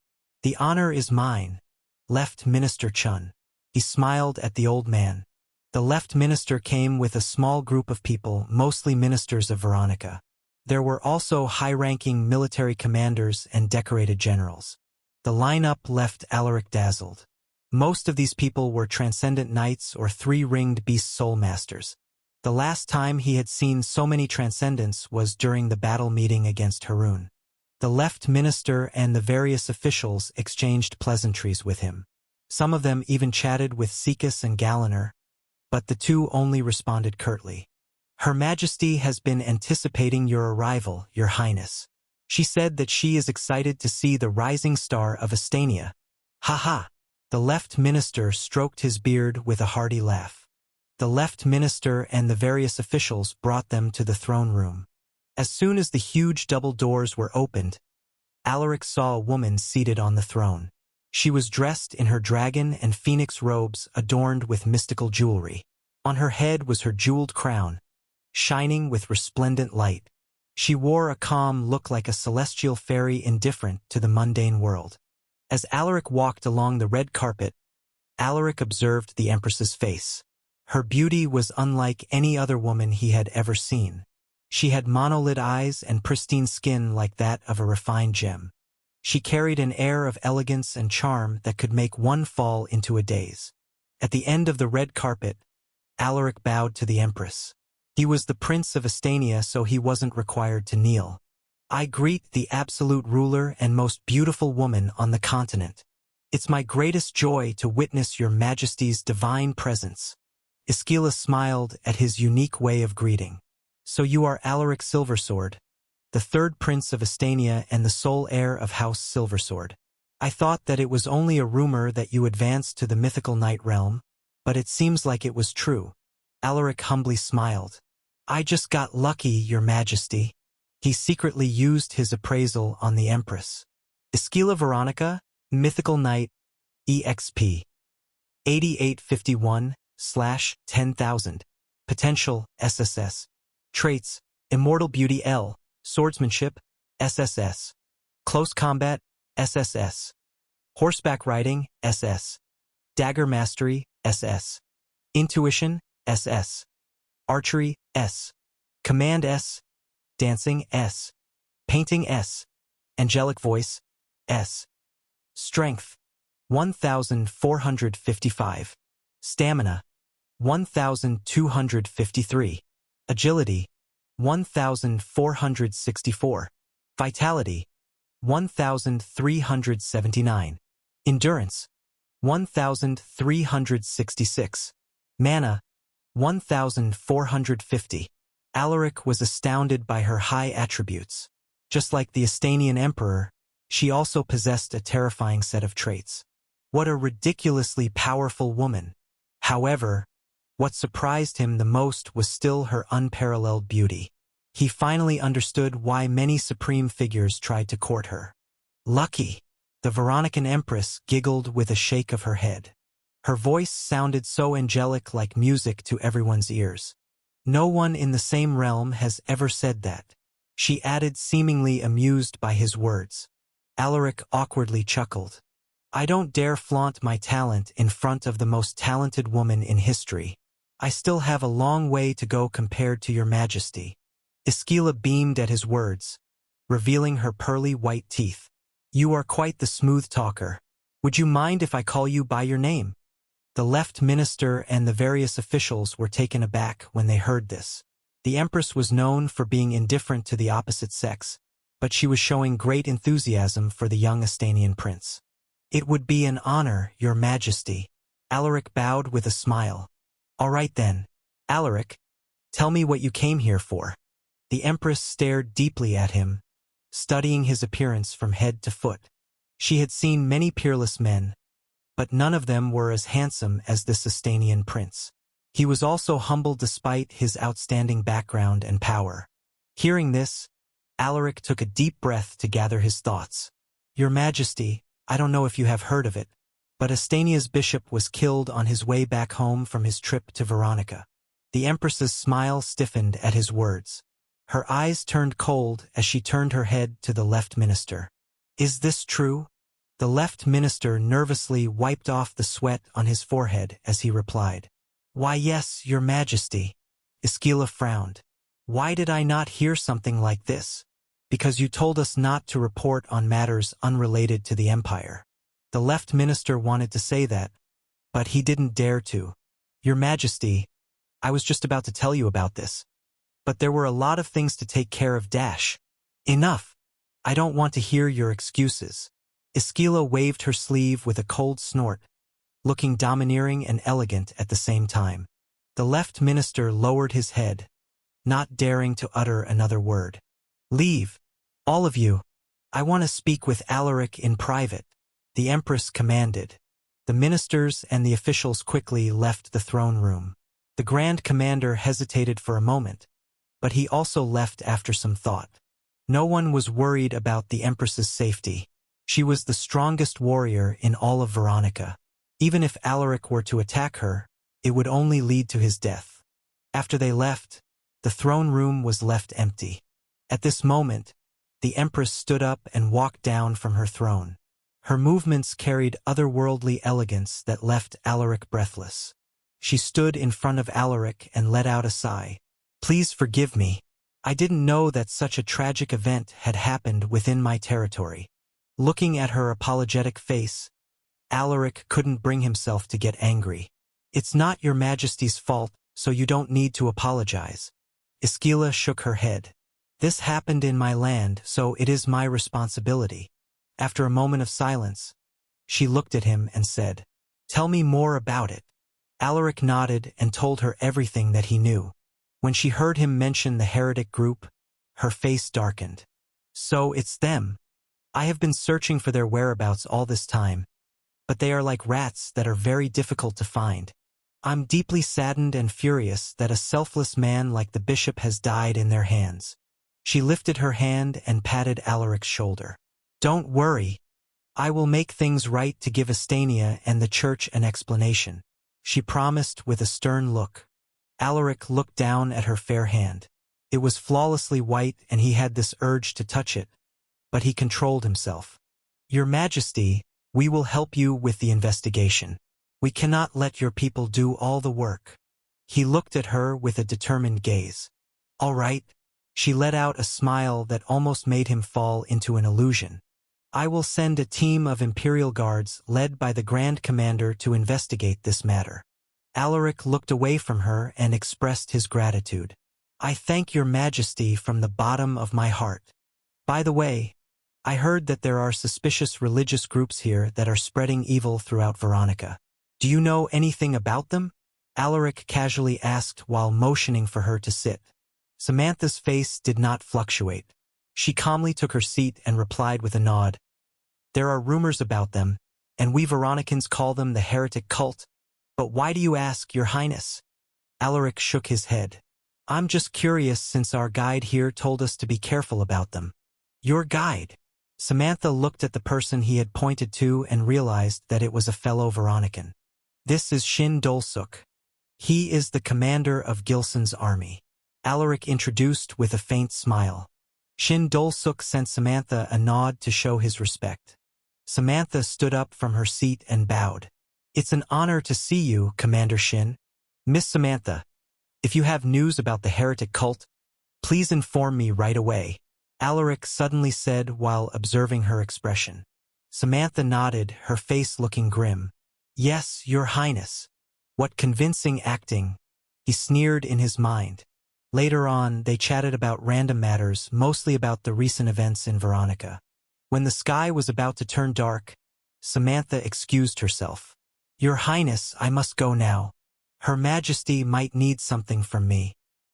"The honor is mine, Left Minister Chun." He smiled at the old man. The Left Minister came with a small group of people, mostly ministers of Veronica. There were also high-ranking military commanders and decorated generals. The lineup left Alaric dazzled. Most of these people were transcendent knights or three-ringed beast soul masters. The last time he had seen so many transcendents was during the battle meeting against Harun. The Left Minister and the various officials exchanged pleasantries with him. Some of them even chatted with Caecus and Galaner, but the two only responded curtly. "Her Majesty has been anticipating your arrival, Your Highness. She said that she is excited to see the rising star of Estania." "Ha!" The Left Minister stroked his beard with a hearty laugh. The Left Minister and the various officials brought them to the throne room. As soon as the huge double doors were opened, Alaric saw a woman seated on the throne. She was dressed in her dragon and phoenix robes adorned with mystical jewelry. On her head was her jeweled crown, shining with resplendent light. She wore a calm look like a celestial fairy indifferent to the mundane world. As Alaric walked along the red carpet, Alaric observed the Empress's face. Her beauty was unlike any other woman he had ever seen. She had monolid eyes and pristine skin like that of a refined gem. She carried an air of elegance and charm that could make one fall into a daze. At the end of the red carpet, Alaric bowed to the Empress. He was the Prince of Estania, so he wasn't required to kneel. "I greet the absolute ruler and most beautiful woman on the continent. It's my greatest joy to witness your Majesty's divine presence." Esquila smiled at his unique way of greeting. "So you are Alaric Silversword, the third Prince of Estania and the sole heir of House Silversword. I thought that it was only a rumor that you advanced to the mythical knight realm, but it seems like it was true." Alaric humbly smiled. "I just got lucky, Your Majesty." He secretly used his appraisal on the Empress. Esquila Veronica, Mythical Knight, EXP 8851/10,000. Potential, SSS. Traits, Immortal Beauty L, Swordsmanship, SSS. Close Combat, SSS. Horseback Riding, SS. Dagger Mastery, SS. Intuition, SS. Archery, S. Command, S. Dancing, S. Painting, S. Angelic Voice, S. Strength, 1,455. Stamina, 1,253. Agility, 1,464. Vitality, 1,379. Endurance, 1,366. Mana, 1,450. Alaric was astounded by her high attributes. Just like the Estanian emperor, she also possessed a terrifying set of traits. What a ridiculously powerful woman. However, what surprised him the most was still her unparalleled beauty. He finally understood why many supreme figures tried to court her. Lucky! The Veronican empress giggled with a shake of her head. Her voice sounded so angelic, like music to everyone's ears. No one in the same realm has ever said that. She added, seemingly amused by his words. Alaric awkwardly chuckled. I don't dare flaunt my talent in front of the most talented woman in history. I still have a long way to go compared to your majesty. Esquila beamed at his words, revealing her pearly white teeth. You are quite the smooth talker. Would you mind if I call you by your name? The left minister and the various officials were taken aback when they heard this. The empress was known for being indifferent to the opposite sex, but she was showing great enthusiasm for the young Estanian prince. It would be an honor, your majesty. Alaric bowed with a smile. All right then. Alaric, tell me what you came here for. The empress stared deeply at him, studying his appearance from head to foot. She had seen many peerless men, but none of them were as handsome as this Estanian prince. He was also humble despite his outstanding background and power. Hearing this, Alaric took a deep breath to gather his thoughts. Your Majesty, I don't know if you have heard of it, but Estania's bishop was killed on his way back home from his trip to Veronica. The empress's smile stiffened at his words. Her eyes turned cold as she turned her head to the left minister. Is this true? The left minister nervously wiped off the sweat on his forehead as he replied. Why yes, your majesty. Esquila frowned. Why did I not hear something like this? Because you told us not to report on matters unrelated to the empire. The left minister wanted to say that, but he didn't dare to. Your majesty, I was just about to tell you about this. But there were a lot of things to take care of. Enough. I don't want to hear your excuses. Esquila waved her sleeve with a cold snort, looking domineering and elegant at the same time. The left minister lowered his head, not daring to utter another word. Leave. All of you. I want to speak with Alaric in private, the empress commanded. The ministers and the officials quickly left the throne room. The Grand Commander hesitated for a moment, but he also left after some thought. No one was worried about the empress's safety. She was the strongest warrior in all of Veronica. Even if Alaric were to attack her, it would only lead to his death. After they left, the throne room was left empty. At this moment, the empress stood up and walked down from her throne. Her movements carried otherworldly elegance that left Alaric breathless. She stood in front of Alaric and let out a sigh. Please forgive me. I didn't know that such a tragic event had happened within my territory. Looking at her apologetic face, Alaric couldn't bring himself to get angry. It's not your majesty's fault, so you don't need to apologize. Esquila shook her head. This happened in my land, so it is my responsibility. After a moment of silence, she looked at him and said, Tell me more about it. Alaric nodded and told her everything that he knew. When she heard him mention the heretic group, her face darkened. So it's them. I have been searching for their whereabouts all this time, but they are like rats that are very difficult to find. I'm deeply saddened and furious that a selfless man like the bishop has died in their hands. She lifted her hand and patted Alaric's shoulder. Don't worry. I will make things right to give Estania and the church an explanation, she promised with a stern look. Alaric looked down at her fair hand. It was flawlessly white and he had this urge to touch it, but he controlled himself. Your Majesty, we will help you with the investigation. We cannot let your people do all the work. He looked at her with a determined gaze. All right. She let out a smile that almost made him fall into an illusion. I will send a team of Imperial Guards led by the Grand Commander to investigate this matter. Alaric looked away from her and expressed his gratitude. I thank your Majesty from the bottom of my heart. By the way, I heard that there are suspicious religious groups here that are spreading evil throughout Veronica. Do you know anything about them? Alaric casually asked while motioning for her to sit. Samantha's face did not fluctuate. She calmly took her seat and replied with a nod. There are rumors about them, and we Veronicans call them the heretic cult. But why do you ask, Your Highness? Alaric shook his head. I'm just curious since our guide here told us to be careful about them. Your guide? Samantha looked at the person he had pointed to and realized that it was a fellow Veronican. This is Shin Dolsuk. He is the commander of Gilson's army. Alaric introduced with a faint smile. Shin Dolsuk sent Samantha a nod to show his respect. Samantha stood up from her seat and bowed. It's an honor to see you, Commander Shin. Miss Samantha, if you have news about the heretic cult, please inform me right away, Alaric suddenly said while observing her expression. Samantha nodded, her face looking grim. Yes, Your Highness. What convincing acting, he sneered in his mind. Later on, they chatted about random matters, mostly about the recent events in Veronica. When the sky was about to turn dark, Samantha excused herself. Your Highness, I must go now. Her Majesty might need something from me.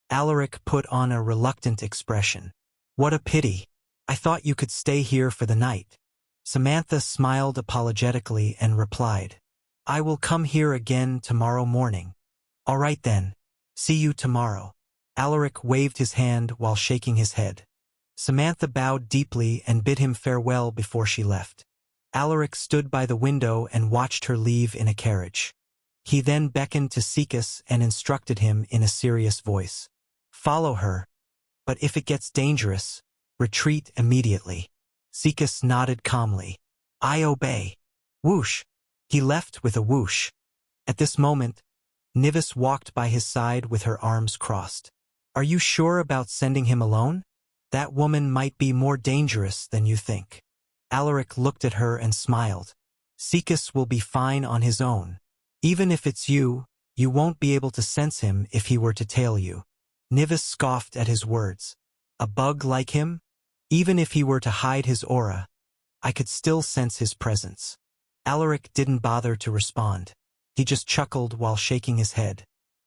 Alaric put on a reluctant expression. What a pity. I thought you could stay here for the night. Samantha smiled apologetically and replied. I will come here again tomorrow morning. All right then. See you tomorrow. Alaric waved his hand while shaking his head. Samantha bowed deeply and bid him farewell before she left. Alaric stood by the window and watched her leave in a carriage. He then beckoned to Sikas and instructed him in a serious voice. Follow her, but if it gets dangerous, retreat immediately. Sikas nodded calmly. I obey. Whoosh! He left with a whoosh. At this moment, Nivis walked by his side with her arms crossed. Are you sure about sending him alone? That woman might be more dangerous than you think. Alaric looked at her and smiled. Sikas will be fine on his own. Even if it's you, you won't be able to sense him if he were to tail you. Nivis scoffed at his words. A bug like him? Even if he were to hide his aura, I could still sense his presence. Alaric didn't bother to respond. He just chuckled while shaking his head.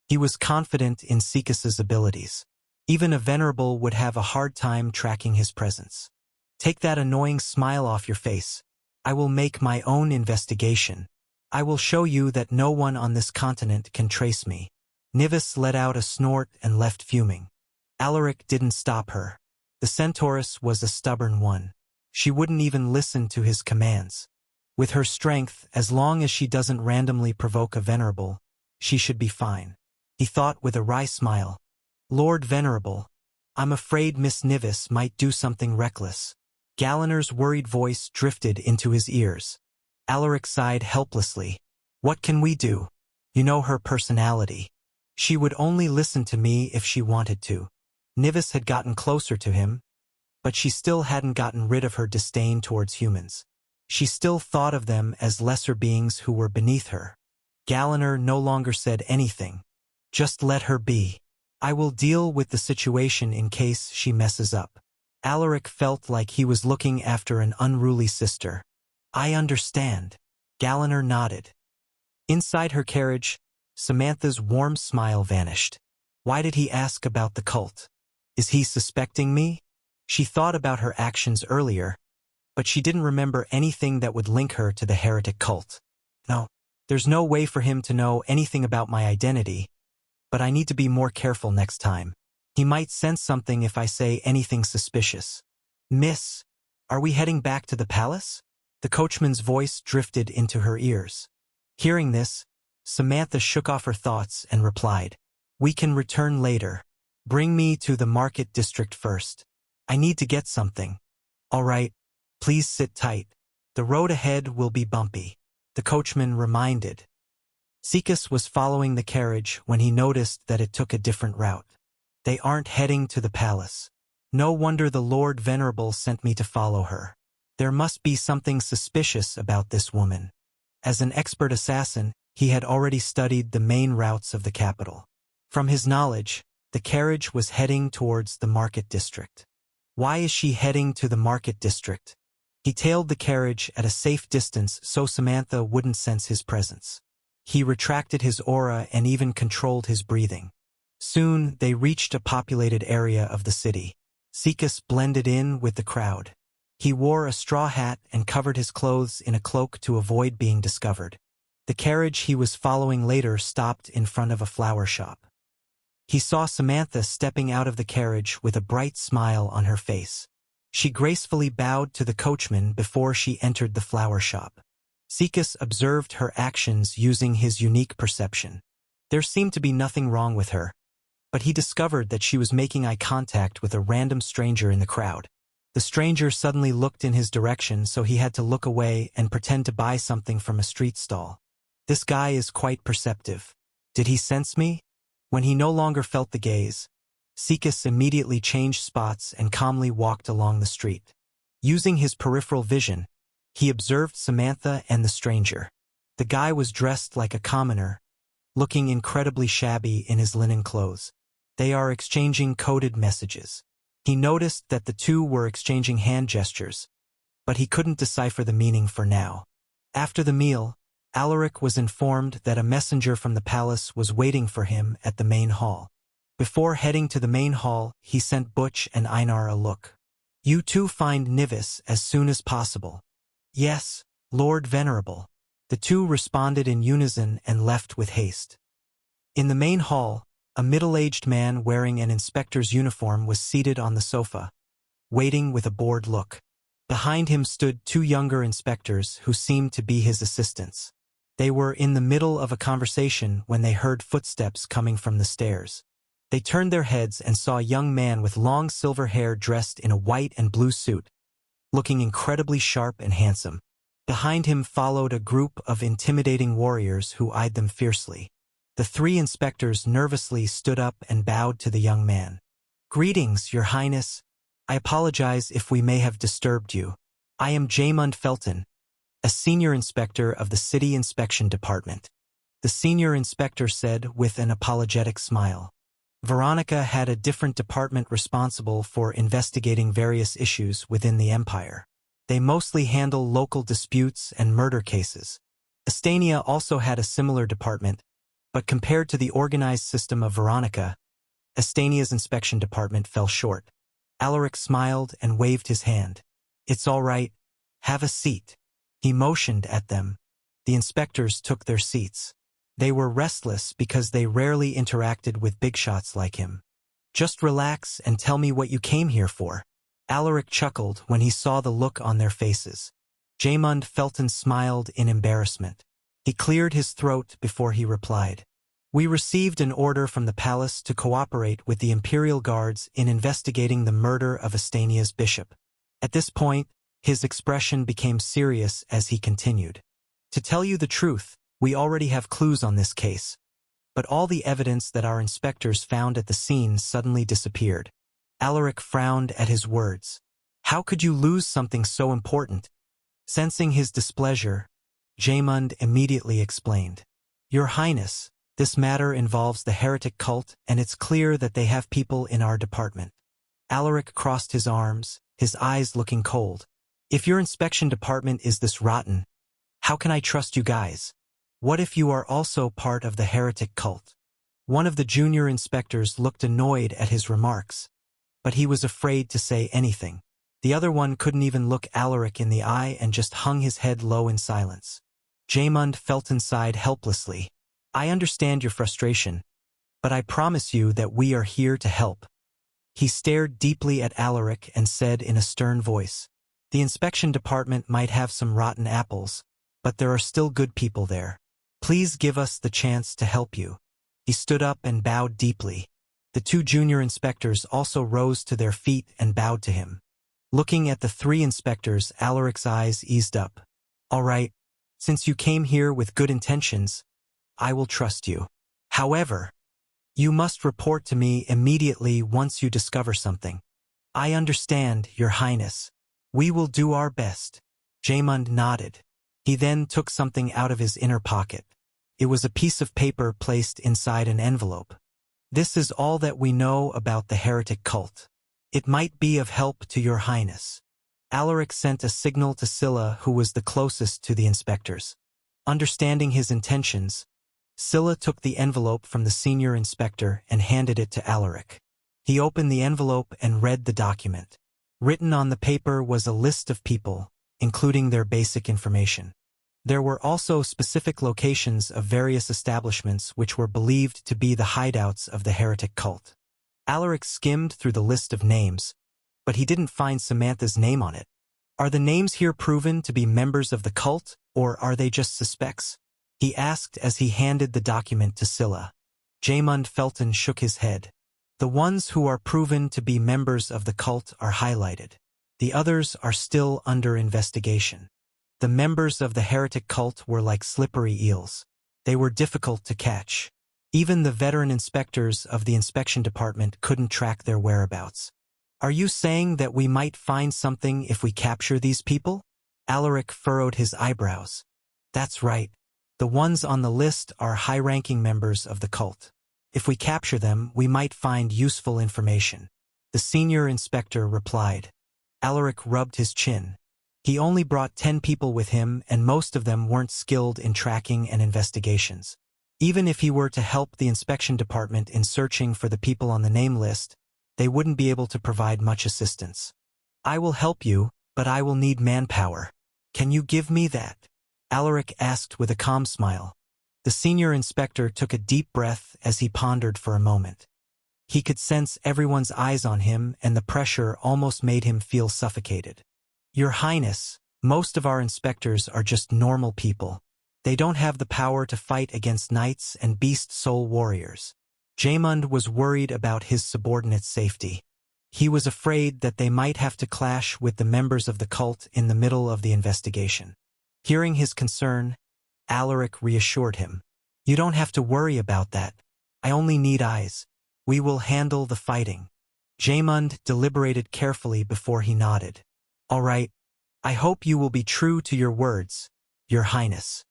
He was confident in Sikas's abilities. Even a venerable would have a hard time tracking his presence. Take that annoying smile off your face. I will make my own investigation. I will show you that no one on this continent can trace me. Nivis let out a snort and left fuming. Alaric didn't stop her. The centauress was a stubborn one. She wouldn't even listen to his commands. With her strength, as long as she doesn't randomly provoke a venerable, she should be fine. He thought with a wry smile. Lord Venerable, I'm afraid Miss Nivis might do something reckless. Galiner's worried voice drifted into his ears. Alaric sighed helplessly. What can we do? You know her personality. She would only listen to me if she wanted to. Nivis had gotten closer to him, but she still hadn't gotten rid of her disdain towards humans. She still thought of them as lesser beings who were beneath her. Galiner no longer said anything. Just let her be. I will deal with the situation in case she messes up. Alaric felt like he was looking after an unruly sister. I understand. Galiner nodded. Inside her carriage, Samantha's warm smile vanished. Why did he ask about the cult? Is he suspecting me? She thought about her actions earlier, but she didn't remember anything that would link her to the heretic cult. No, there's no way for him to know anything about my identity, but I need to be more careful next time. He might sense something if I say anything suspicious. Miss, are we heading back to the palace? The coachman's voice drifted into her ears. Hearing this, Samantha shook off her thoughts and replied, We can return later. Bring me to the market district first. I need to get something. All right, please sit tight. The road ahead will be bumpy, the coachman reminded. Sikas was following the carriage when he noticed that it took a different route. They aren't heading to the palace. No wonder the Lord Venerable sent me to follow her. There must be something suspicious about this woman. As an expert assassin, he had already studied the main routes of the capital. From his knowledge, the carriage was heading towards the market district. Why is she heading to the market district? He tailed the carriage at a safe distance so Samantha wouldn't sense his presence. He retracted his aura and even controlled his breathing. Soon, they reached a populated area of the city. Sikas blended in with the crowd. He wore a straw hat and covered his clothes in a cloak to avoid being discovered. The carriage he was following later stopped in front of a flower shop. He saw Samantha stepping out of the carriage with a bright smile on her face. She gracefully bowed to the coachman before she entered the flower shop. Sikas observed her actions using his unique perception. There seemed to be nothing wrong with her, but he discovered that she was making eye contact with a random stranger in the crowd. The stranger suddenly looked in his direction, so he had to look away and pretend to buy something from a street stall. This guy is quite perceptive. Did he sense me? When he no longer felt the gaze, Sikas immediately changed spots and calmly walked along the street. Using his peripheral vision, he observed Samantha and the stranger. The guy was dressed like a commoner, looking incredibly shabby in his linen clothes. They are exchanging coded messages. He noticed that the two were exchanging hand gestures, but he couldn't decipher the meaning for now. After the meal, Alaric was informed that a messenger from the palace was waiting for him at the main hall. Before heading to the main hall, he sent Butch and Einar a look. "You two find Nivis as soon as possible." "Yes, Lord Venerable." The two responded in unison and left with haste. In the main hall, a middle-aged man wearing an inspector's uniform was seated on the sofa, waiting with a bored look. Behind him stood two younger inspectors who seemed to be his assistants. They were in the middle of a conversation when they heard footsteps coming from the stairs. They turned their heads and saw a young man with long silver hair dressed in a white and blue suit, looking incredibly sharp and handsome. Behind him followed a group of intimidating warriors who eyed them fiercely. The three inspectors nervously stood up and bowed to the young man. "Greetings, Your Highness. I apologize if we may have disturbed you. I am Jaemund Felton, a senior inspector of the City Inspection Department," the senior inspector said with an apologetic smile. Veronica had a different department responsible for investigating various issues within the Empire. They mostly handle local disputes and murder cases. Estania also had a similar department, but compared to the organized system of Veronica, Estania's inspection department fell short. Alaric smiled and waved his hand. "It's all right. Have a seat." He motioned at them. The inspectors took their seats. They were restless because they rarely interacted with big shots like him. "Just relax and tell me what you came here for." Alaric chuckled when he saw the look on their faces. Jaemund Felton smiled in embarrassment. He cleared his throat before he replied. "We received an order from the palace to cooperate with the Imperial Guards in investigating the murder of Estania's bishop." At this point, his expression became serious as he continued. "To tell you the truth, we already have clues on this case, but all the evidence that our inspectors found at the scene suddenly disappeared." Alaric frowned at his words. "How could you lose something so important?" Sensing his displeasure, Jaemund immediately explained. "Your Highness, this matter involves the heretic cult, and it's clear that they have people in our department." Alaric crossed his arms, his eyes looking cold. "If your inspection department is this rotten, how can I trust you guys? What if you are also part of the heretic cult?" One of the junior inspectors looked annoyed at his remarks, but he was afraid to say anything. The other one couldn't even look Alaric in the eye and just hung his head low in silence. Jaemund Felton sighed helplessly. "I understand your frustration, but I promise you that we are here to help." He stared deeply at Alaric and said in a stern voice, "The inspection department might have some rotten apples, but there are still good people there. Please give us the chance to help you." He stood up and bowed deeply. The two junior inspectors also rose to their feet and bowed to him. Looking at the three inspectors, Alaric's eyes eased up. "All right, since you came here with good intentions, I will trust you. However, you must report to me immediately once you discover something." "I understand, Your Highness. We will do our best." Jaemund nodded. He then took something out of his inner pocket. It was a piece of paper placed inside an envelope. "This is all that we know about the heretic cult. It might be of help to Your Highness." Alaric sent a signal to Scylla, who was the closest to the inspectors. Understanding his intentions, Scylla took the envelope from the senior inspector and handed it to Alaric. He opened the envelope and read the document. Written on the paper was a list of people, including their basic information. There were also specific locations of various establishments which were believed to be the hideouts of the heretic cult. Alaric skimmed through the list of names, but he didn't find Samantha's name on it. Are the names here proven to be members of the cult, or are they just suspects? He asked as he handed the document to Scylla. Jaemund Felton shook his head. The ones who are proven to be members of the cult are highlighted. The others are still under investigation. The members of the heretic cult were like slippery eels. They were difficult to catch. Even the veteran inspectors of the inspection department couldn't track their whereabouts. Are you saying that we might find something if we capture these people? Alaric furrowed his eyebrows. That's right. The ones on the list are high-ranking members of the cult. If we capture them, we might find useful information. The senior inspector replied. Alaric rubbed his chin. He only brought 10 people with him, and most of them weren't skilled in tracking and investigations. Even if he were to help the inspection department in searching for the people on the name list, they wouldn't be able to provide much assistance. I will help you, but I will need manpower. Can you give me that? Alaric asked with a calm smile. The senior inspector took a deep breath as he pondered for a moment. He could sense everyone's eyes on him, and the pressure almost made him feel suffocated. Your Highness, most of our inspectors are just normal people. They don't have the power to fight against knights and beast soul warriors. Jaemund was worried about his subordinates' safety. He was afraid that they might have to clash with the members of the cult in the middle of the investigation. Hearing his concern, Alaric reassured him. You don't have to worry about that. I only need eyes. We will handle the fighting. Jaemund deliberated carefully before he nodded. All right. I hope you will be true to your words, Your Highness.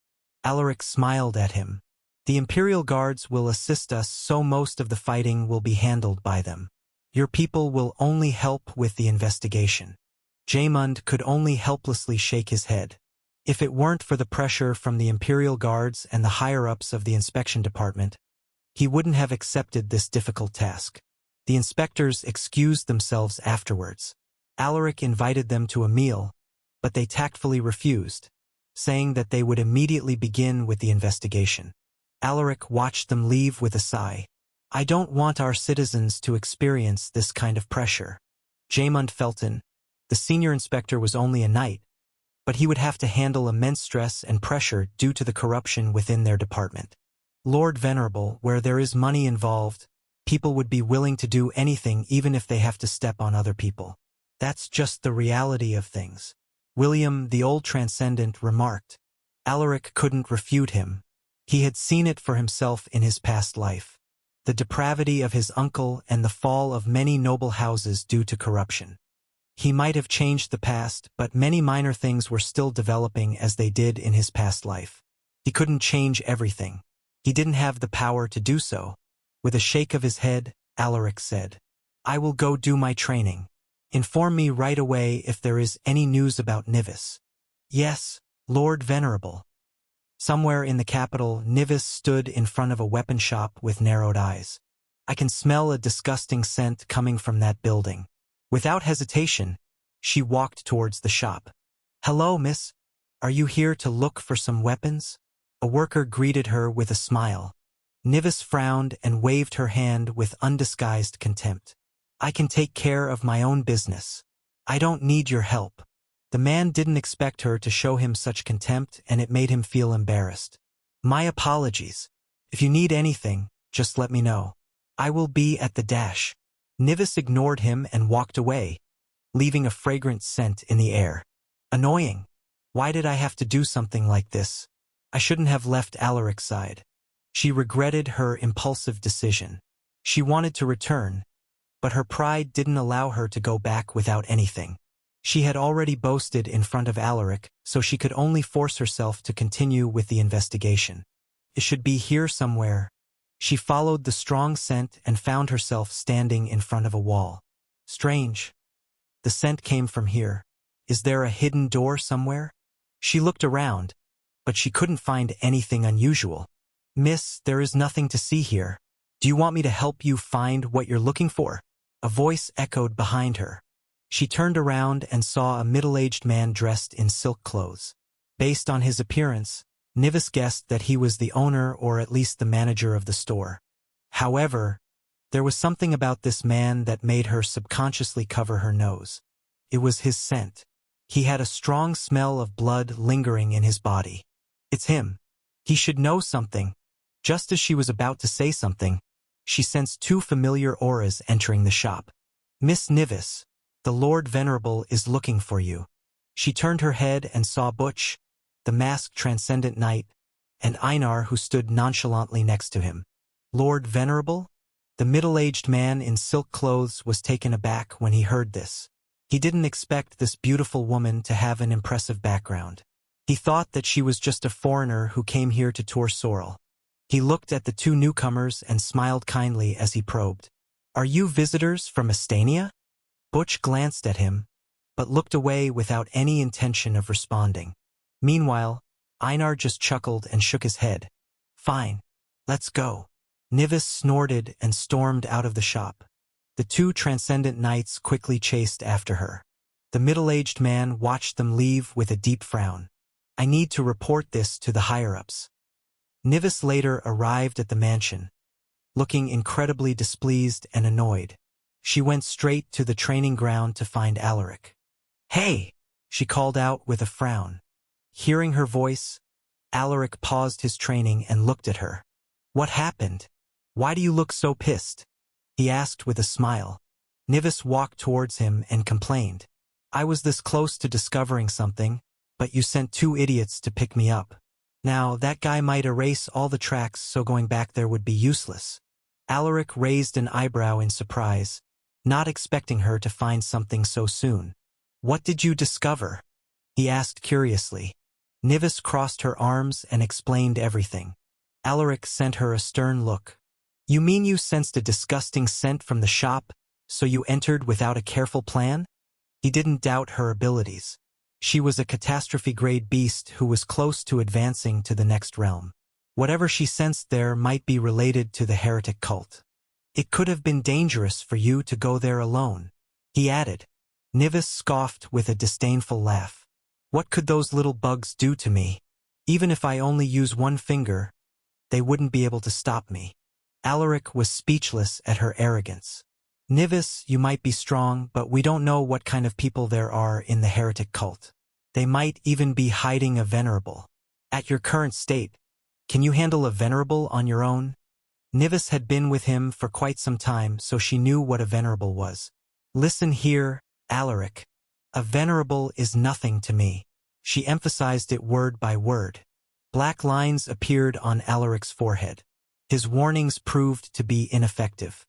Alaric smiled at him. The Imperial Guards will assist us, so most of the fighting will be handled by them. Your people will only help with the investigation. Jaemund could only helplessly shake his head. If it weren't for the pressure from the Imperial Guards and the higher-ups of the inspection department, he wouldn't have accepted this difficult task. The inspectors excused themselves afterwards. Alaric invited them to a meal, but they tactfully refused, saying that they would immediately begin with the investigation. Alaric watched them leave with a sigh. I don't want our citizens to experience this kind of pressure. Jaemund Felton, the senior inspector, was only a knight, but he would have to handle immense stress and pressure due to the corruption within their department. Lord Venerable, where there is money involved, people would be willing to do anything even if they have to step on other people. That's just the reality of things. William, the old transcendent, remarked. Alaric couldn't refute him. He had seen it for himself in his past life. The depravity of his uncle and the fall of many noble houses due to corruption. He might have changed the past, but many minor things were still developing as they did in his past life. He couldn't change everything. He didn't have the power to do so. With a shake of his head, Alaric said, I will go do my training. Inform me right away if there is any news about Nivis. Yes, Lord Venerable. Somewhere in the capital, Nivis stood in front of a weapon shop with narrowed eyes. I can smell a disgusting scent coming from that building. Without hesitation, she walked towards the shop. Hello, miss. Are you here to look for some weapons? A worker greeted her with a smile. Nivis frowned and waved her hand with undisguised contempt. I can take care of my own business. I don't need your help. The man didn't expect her to show him such contempt, and it made him feel embarrassed. My apologies. If you need anything, just let me know. I will be at the dash. Nivis ignored him and walked away, leaving a fragrant scent in the air. Annoying. Why did I have to do something like this? I shouldn't have left Alaric's side. She regretted her impulsive decision. She wanted to return, but her pride didn't allow her to go back without anything. She had already boasted in front of Alaric, so she could only force herself to continue with the investigation. It should be here somewhere. She followed the strong scent and found herself standing in front of a wall. Strange. The scent came from here. Is there a hidden door somewhere? She looked around, but she couldn't find anything unusual. "Miss, there is nothing to see here. Do you want me to help you find what you're looking for?" A voice echoed behind her. She turned around and saw a middle-aged man dressed in silk clothes. Based on his appearance, Nivis guessed that he was the owner or at least the manager of the store. However, there was something about this man that made her subconsciously cover her nose. It was his scent. He had a strong smell of blood lingering in his body. "It's him. He should know something." Just as she was about to say something, she sensed two familiar auras entering the shop. "Miss Nivis, the Lord Venerable is looking for you." She turned her head and saw Butch, the masked transcendent knight, and Einar, who stood nonchalantly next to him. "Lord Venerable?" The middle-aged man in silk clothes was taken aback when he heard this. He didn't expect this beautiful woman to have an impressive background. He thought that she was just a foreigner who came here to tour Sorrel. He looked at the two newcomers and smiled kindly as he probed. "Are you visitors from Estania?" Butch glanced at him, but looked away without any intention of responding. Meanwhile, Einar just chuckled and shook his head. "Fine, let's go." Nivis snorted and stormed out of the shop. The two transcendent knights quickly chased after her. The middle-aged man watched them leave with a deep frown. "I need to report this to the higher-ups." Nivis later arrived at the mansion, looking incredibly displeased and annoyed. She went straight to the training ground to find Alaric. "Hey!" she called out with a frown. Hearing her voice, Alaric paused his training and looked at her. "What happened? Why do you look so pissed?" he asked with a smile. Nivis walked towards him and complained. "I was this close to discovering something, but you sent two idiots to pick me up. Now, that guy might erase all the tracks, so going back there would be useless." Alaric raised an eyebrow in surprise, not expecting her to find something so soon. "What did you discover?" he asked curiously. Nivis crossed her arms and explained everything. Alaric sent her a stern look. "You mean you sensed a disgusting scent from the shop, so you entered without a careful plan?" He didn't doubt her abilities. She was a catastrophe-grade beast who was close to advancing to the next realm. Whatever she sensed there might be related to the heretic cult. "It could have been dangerous for you to go there alone," he added. Nivis scoffed with a disdainful laugh. "What could those little bugs do to me? Even if I only use one finger, they wouldn't be able to stop me." Alaric was speechless at her arrogance. "Nivis, you might be strong, but we don't know what kind of people there are in the heretic cult. They might even be hiding a venerable. At your current state, can you handle a venerable on your own?" Nivis had been with him for quite some time, so she knew what a venerable was. "Listen here, Alaric. A venerable is nothing to me." She emphasized it word by word. Black lines appeared on Alaric's forehead. His warnings proved to be ineffective.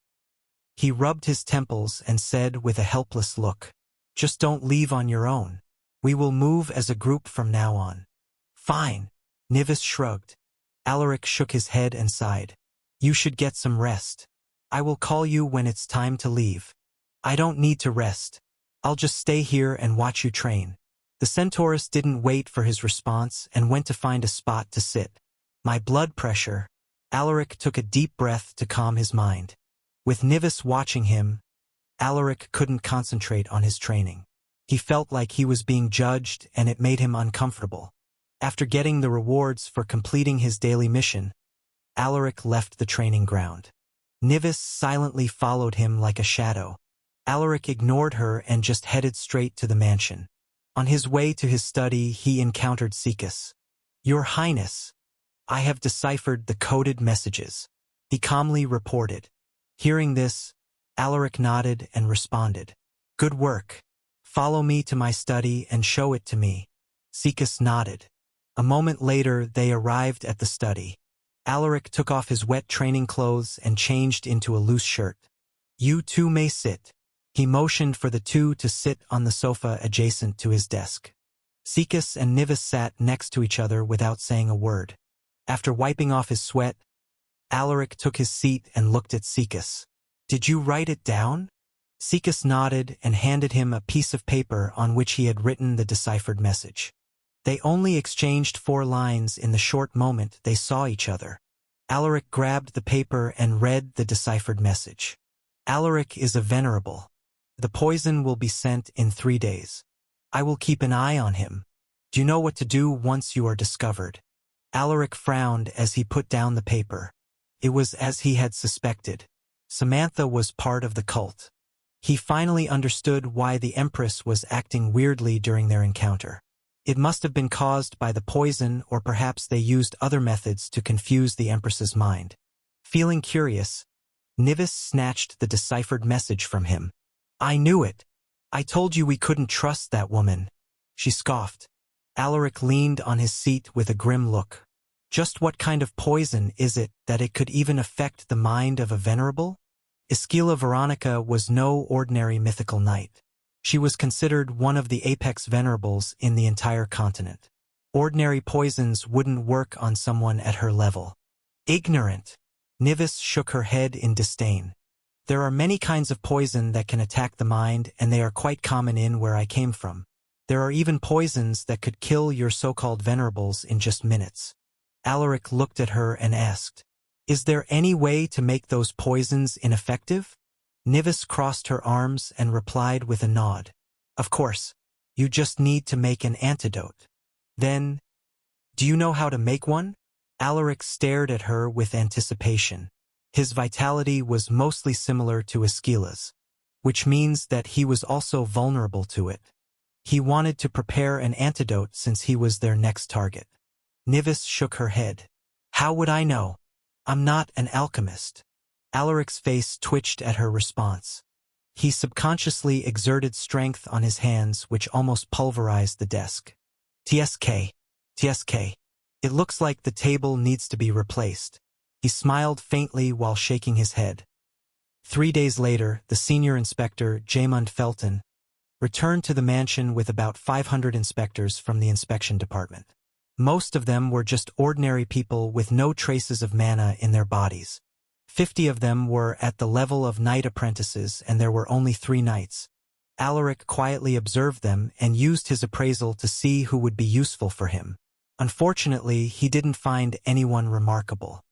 He rubbed his temples and said with a helpless look, "Just don't leave on your own. We will move as a group from now on." "Fine." Nivis shrugged. Alaric shook his head and sighed. "You should get some rest. I will call you when it's time to leave." "I don't need to rest. I'll just stay here and watch you train." The centaurus didn't wait for his response and went to find a spot to sit. "My blood pressure." Alaric took a deep breath to calm his mind. With Nivis watching him, Alaric couldn't concentrate on his training. He felt like he was being judged, and it made him uncomfortable. After getting the rewards for completing his daily mission, Alaric left the training ground. Nivis silently followed him like a shadow. Alaric ignored her and just headed straight to the mansion. On his way to his study, he encountered Sikas. "Your Highness, I have deciphered the coded messages," he calmly reported. Hearing this, Alaric nodded and responded, "Good work. Follow me to my study and show it to me." Sikas nodded. A moment later, they arrived at the study. Alaric took off his wet training clothes and changed into a loose shirt. "You two may sit." He motioned for the two to sit on the sofa adjacent to his desk. Sikas and Nivis sat next to each other without saying a word. After wiping off his sweat, Alaric took his seat and looked at Sikas. "Did you write it down?" Sikas nodded and handed him a piece of paper on which he had written the deciphered message. They only exchanged 4 lines in the short moment they saw each other. Alaric grabbed the paper and read the deciphered message. Alaric is a venerable. The poison will be sent in 3 days. I will keep an eye on him. Do you know what to do once you are discovered? Alaric frowned as he put down the paper. It was as he had suspected. Samantha was part of the cult. He finally understood why the Empress was acting weirdly during their encounter. It must have been caused by the poison, or perhaps they used other methods to confuse the Empress's mind. Feeling curious, Nivis snatched the deciphered message from him. I knew it. I told you we couldn't trust that woman. She scoffed. Alaric leaned on his seat with a grim look. Just what kind of poison is it that it could even affect the mind of a venerable? Esquila Veronica was no ordinary mythical knight. She was considered one of the apex venerables in the entire continent. Ordinary poisons wouldn't work on someone at her level. Ignorant. Nivis shook her head in disdain. There are many kinds of poison that can attack the mind, and they are quite common in where I came from. There are even poisons that could kill your so-called venerables in just minutes. Alaric looked at her and asked, Is there any way to make those poisons ineffective? Nivis crossed her arms and replied with a nod. Of course. You just need to make an antidote. Then, do you know how to make one? Alaric stared at her with anticipation. His vitality was mostly similar to Esquila's, which means that he was also vulnerable to it. He wanted to prepare an antidote since he was their next target. Nivis shook her head. How would I know? I'm not an alchemist. Alaric's face twitched at her response. He subconsciously exerted strength on his hands, which almost pulverized the desk. TSK. It looks like the table needs to be replaced. He smiled faintly while shaking his head. 3 days later, the senior inspector, Jaemund Felton, returned to the mansion with about 500 inspectors from the inspection department. Most of them were just ordinary people with no traces of mana in their bodies. 50 of them were at the level of knight apprentices, and there were only 3 knights. Alaric quietly observed them and used his appraisal to see who would be useful for him. Unfortunately, he didn't find anyone remarkable.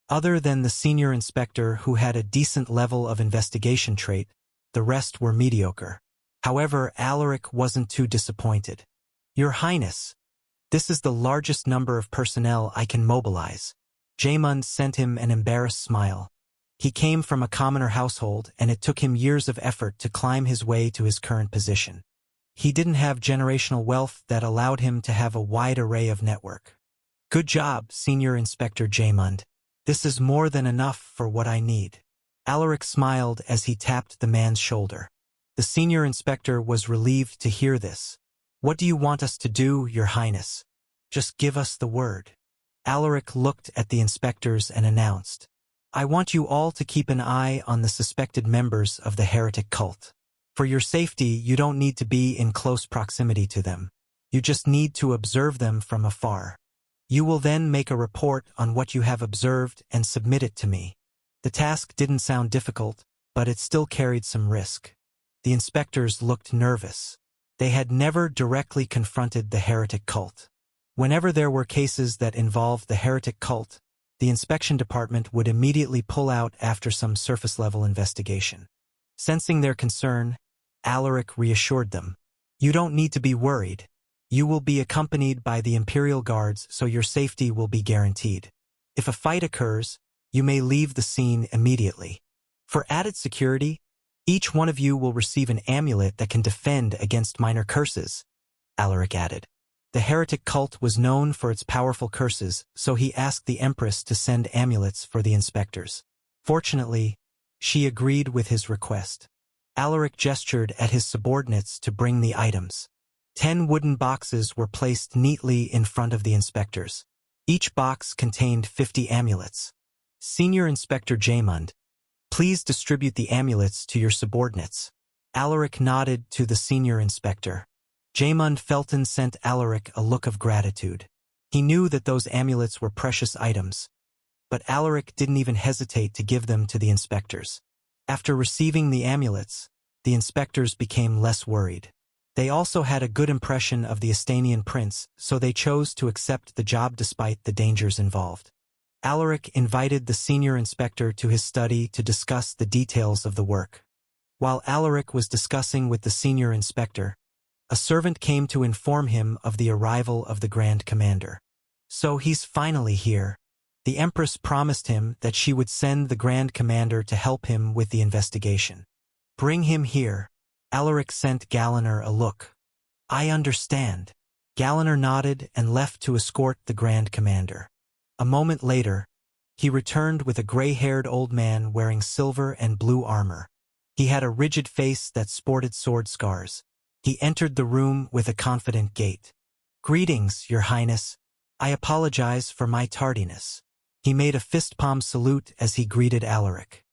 Other than the senior inspector, who had a decent level of investigation trait, the rest were mediocre. However, Alaric wasn't too disappointed. Your Highness, this is the largest number of personnel I can mobilize. Jaemund sent him an embarrassed smile. He came from a commoner household, and it took him years of effort to climb his way to his current position. He didn't have generational wealth that allowed him to have a wide array of network. Good job, Senior Inspector Jaemund. This is more than enough for what I need. Alaric smiled as he tapped the man's shoulder. The senior inspector was relieved to hear this. What do you want us to do, Your Highness? Just give us the word. Alaric looked at the inspectors and announced, I want you all to keep an eye on the suspected members of the heretic cult. For your safety, you don't need to be in close proximity to them. You just need to observe them from afar. You will then make a report on what you have observed and submit it to me. The task didn't sound difficult, but it still carried some risk. The inspectors looked nervous. They had never directly confronted the heretic cult. Whenever there were cases that involved the heretic cult, the inspection department would immediately pull out after some surface-level investigation. Sensing their concern, Alaric reassured them. You don't need to be worried. You will be accompanied by the Imperial Guards, so your safety will be guaranteed. If a fight occurs, you may leave the scene immediately. For added security, each one of you will receive an amulet that can defend against minor curses, Alaric added. The heretic cult was known for its powerful curses, so he asked the Empress to send amulets for the inspectors. Fortunately, she agreed with his request. Alaric gestured at his subordinates to bring the items. 10 wooden boxes were placed neatly in front of the inspectors. Each box contained 50 amulets. Senior Inspector Jaemund, please distribute the amulets to your subordinates. Alaric nodded to the senior inspector. Jaemund Felton sent Alaric a look of gratitude. He knew that those amulets were precious items, but Alaric didn't even hesitate to give them to the inspectors. After receiving the amulets, the inspectors became less worried. They also had a good impression of the Estanian prince, so they chose to accept the job despite the dangers involved. Alaric invited the senior inspector to his study to discuss the details of the work. While Alaric was discussing with the senior inspector, a servant came to inform him of the arrival of the Grand Commander. So he's finally here. The Empress promised him that she would send the Grand Commander to help him with the investigation. Bring him here. Alaric sent Galliner a look. I understand. Galliner nodded and left to escort the Grand Commander. A moment later, he returned with a gray-haired old man wearing silver and blue armor. He had a rigid face that sported sword scars. He entered the room with a confident gait. Greetings, Your Highness. I apologize for my tardiness. He made a fist-palm salute as he greeted Alaric.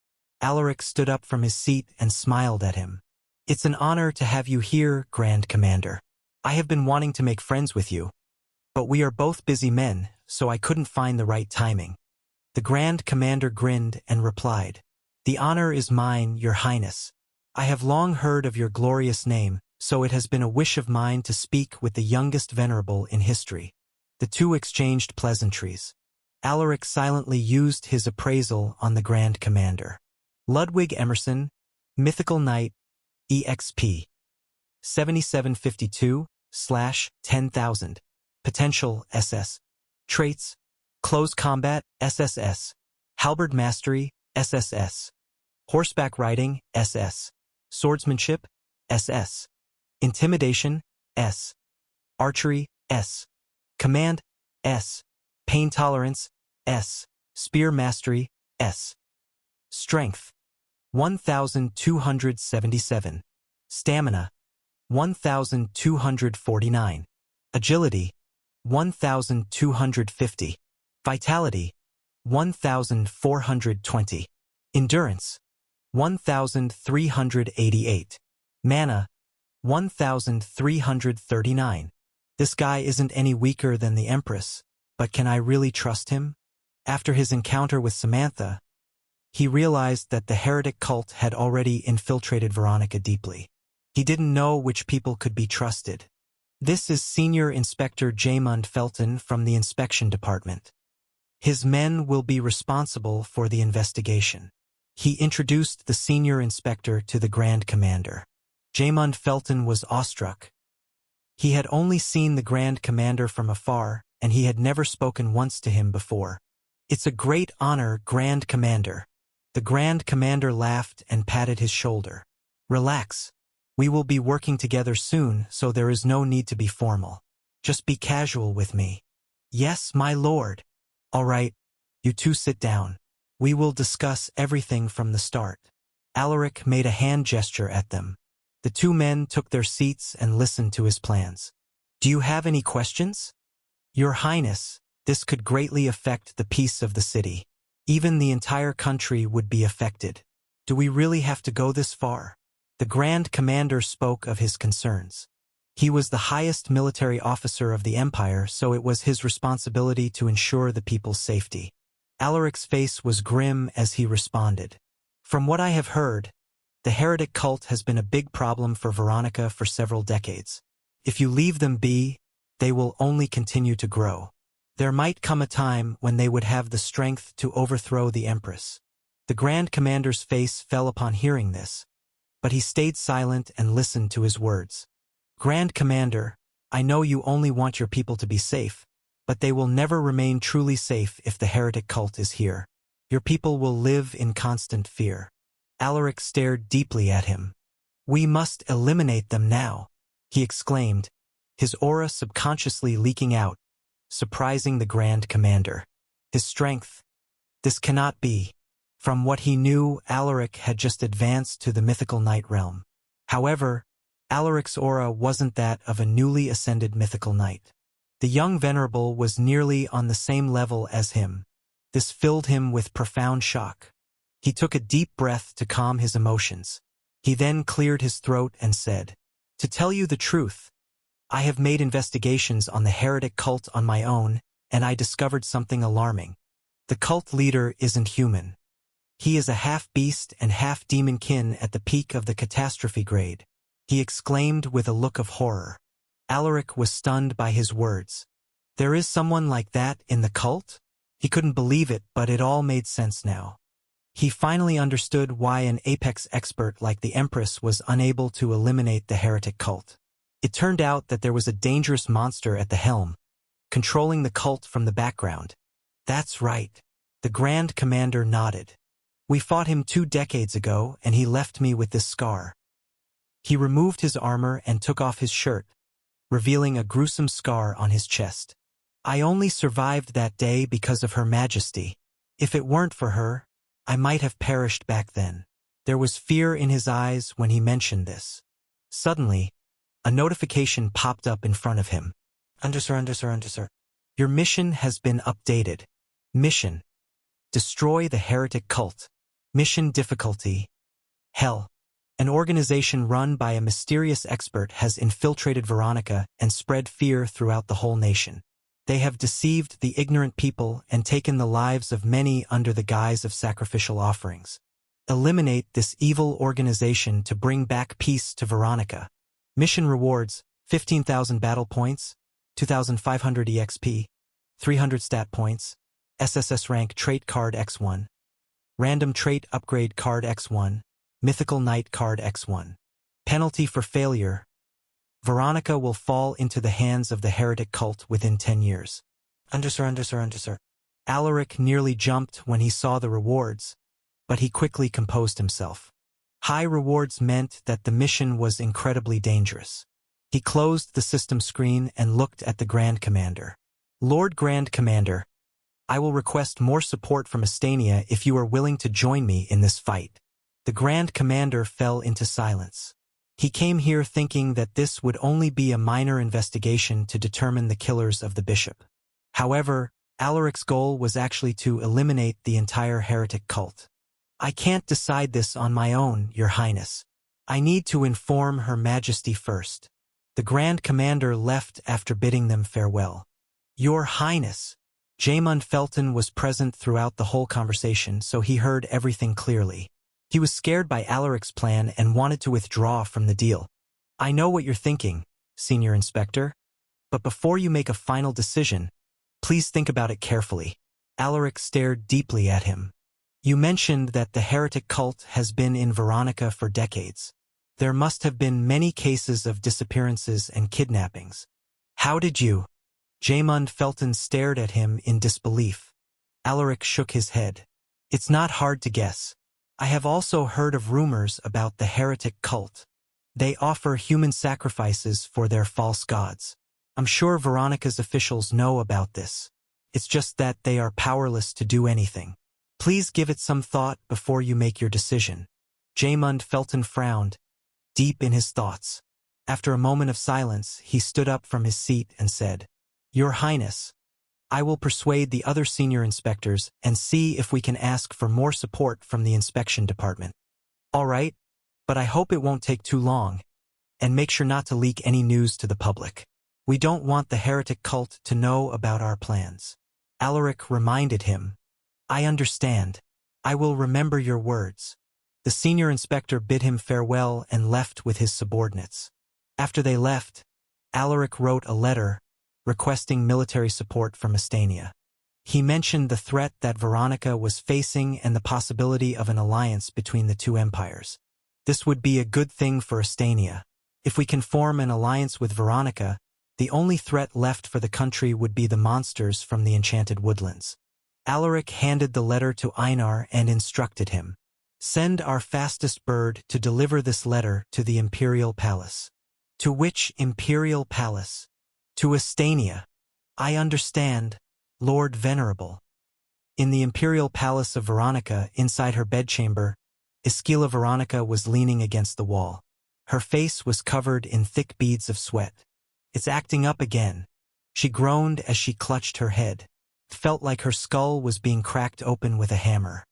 Alaric stood up from his seat and smiled at him. It's an honor to have you here, Grand Commander. I have been wanting to make friends with you, but we are both busy men, so I couldn't find the right timing. The Grand Commander grinned and replied, The honor is mine, Your Highness. I have long heard of your glorious name, so it has been a wish of mine to speak with the youngest venerable in history. The two exchanged pleasantries. Alaric silently used his appraisal on the Grand Commander. Ludwig Emerson, Mythical Knight, EXP. 7752/10,000. Potential SS. Traits. Close Combat, SSS. Halberd Mastery, SSS. Horseback Riding, SS. Swordsmanship, SS. Intimidation, S. Archery, S. Command, S. Pain Tolerance, S. Spear Mastery, S. Strength, 1,277. Stamina, 1,249. Agility, 1,250. Vitality, 1,420. Endurance, 1,388. Mana, 1,339. This guy isn't any weaker than the Empress, but can I really trust him? After his encounter with Samantha, he realized that the heretic cult had already infiltrated Veronica deeply. He didn't know which people could be trusted. This is Senior Inspector Jaymund Felton from the Inspection Department. His men will be responsible for the investigation. He introduced the Senior Inspector to the Grand Commander. Jaymund Felton was awestruck. He had only seen the Grand Commander from afar, and he had never spoken once to him before. It's a great honor, Grand Commander. The Grand Commander laughed and patted his shoulder. Relax. We will be working together soon, so there is no need to be formal. Just be casual with me. Yes, my lord. All right, you two sit down. We will discuss everything from the start. Alaric made a hand gesture at them. The two men took their seats and listened to his plans. Do you have any questions? Your Highness, this could greatly affect the peace of the city. Even the entire country would be affected. Do we really have to go this far? The Grand Commander spoke of his concerns. He was the highest military officer of the Empire, so it was his responsibility to ensure the people's safety. Alaric's face was grim as he responded. From what I have heard, the heretic cult has been a big problem for Veronica for several decades. If you leave them be, they will only continue to grow. There might come a time when they would have the strength to overthrow the Empress. The Grand Commander's face fell upon hearing this, but he stayed silent and listened to his words. Grand Commander, I know you only want your people to be safe, but they will never remain truly safe if the heretic cult is here. Your people will live in constant fear. Alaric stared deeply at him. We must eliminate them now, he exclaimed, his aura subconsciously leaking out, surprising the Grand Commander. His strength. This cannot be. From what he knew, Alaric had just advanced to the mythical knight realm. However, Alaric's aura wasn't that of a newly ascended mythical knight. The young venerable was nearly on the same level as him. This filled him with profound shock. He took a deep breath to calm his emotions. He then cleared his throat and said, To tell you the truth, I have made investigations on the heretic cult on my own, and I discovered something alarming. The cult leader isn't human. He is a half-beast and half-demon-kin at the peak of the catastrophe grade, he exclaimed with a look of horror. Alaric was stunned by his words. There is someone like that in the cult? He couldn't believe it, but it all made sense now. He finally understood why an apex expert like the Empress was unable to eliminate the heretic cult. It turned out that there was a dangerous monster at the helm, controlling the cult from the background. That's right. The Grand Commander nodded. We fought him 2 decades ago, and he left me with this scar. He removed his armor and took off his shirt, revealing a gruesome scar on his chest. I only survived that day because of Her Majesty. If it weren't for her, I might have perished back then. There was fear in his eyes when he mentioned this. Suddenly, a notification popped up in front of him. Sir. Your mission has been updated. Mission: destroy the heretic cult. Mission difficulty: Hell. An organization run by a mysterious expert has infiltrated Veronica and spread fear throughout the whole nation. They have deceived the ignorant people and taken the lives of many under the guise of sacrificial offerings. Eliminate this evil organization to bring back peace to Veronica. Mission rewards: 15,000 battle points, 2,500 EXP, 300 stat points, SSS-Rank trait card X1, random trait upgrade card X1, mythical knight card X1. Penalty for failure: Veronica will fall into the hands of the heretic cult within 10 years. Sir. Alaric nearly jumped when he saw the rewards, but he quickly composed himself. High rewards meant that the mission was incredibly dangerous. He closed the system screen and looked at the Grand Commander. Lord Grand Commander, I will request more support from Estania if you are willing to join me in this fight. The Grand Commander fell into silence. He came here thinking that this would only be a minor investigation to determine the killers of the bishop. However, Alaric's goal was actually to eliminate the entire heretic cult. I can't decide this on my own, Your Highness. I need to inform Her Majesty first. The Grand Commander left after bidding them farewell. Your Highness. Jaemund Felton was present throughout the whole conversation, so he heard everything clearly. He was scared by Alaric's plan and wanted to withdraw from the deal. I know what you're thinking, Senior Inspector, but before you make a final decision, please think about it carefully. Alaric stared deeply at him. You mentioned that the heretic cult has been in Veronica for decades. There must have been many cases of disappearances and kidnappings. How did you? Jaemund Felton stared at him in disbelief. Alaric shook his head. It's not hard to guess. I have also heard of rumors about the heretic cult. They offer human sacrifices for their false gods. I'm sure Veronica's officials know about this. It's just that they are powerless to do anything. Please give it some thought before you make your decision. Jaemund Felton frowned, deep in his thoughts. After a moment of silence, he stood up from his seat and said, Your Highness, I will persuade the other senior inspectors and see if we can ask for more support from the inspection department. All right, but I hope it won't take too long, and make sure not to leak any news to the public. We don't want the heretic cult to know about our plans. Alaric reminded him, I understand. I will remember your words. The senior inspector bid him farewell and left with his subordinates. After they left, Alaric wrote a letter requesting military support from Estania. He mentioned the threat that Veronica was facing and the possibility of an alliance between the two empires. This would be a good thing for Estania. If we can form an alliance with Veronica, the only threat left for the country would be the monsters from the Enchanted Woodlands. Alaric handed the letter to Einar and instructed him. Send our fastest bird to deliver this letter to the Imperial Palace. To which Imperial Palace? To Estania. I understand, Lord Venerable. In the Imperial Palace of Veronica, inside her bedchamber, Esquila Veronica was leaning against the wall. Her face was covered in thick beads of sweat. It's acting up again. She groaned as she clutched her head. It felt like her skull was being cracked open with a hammer.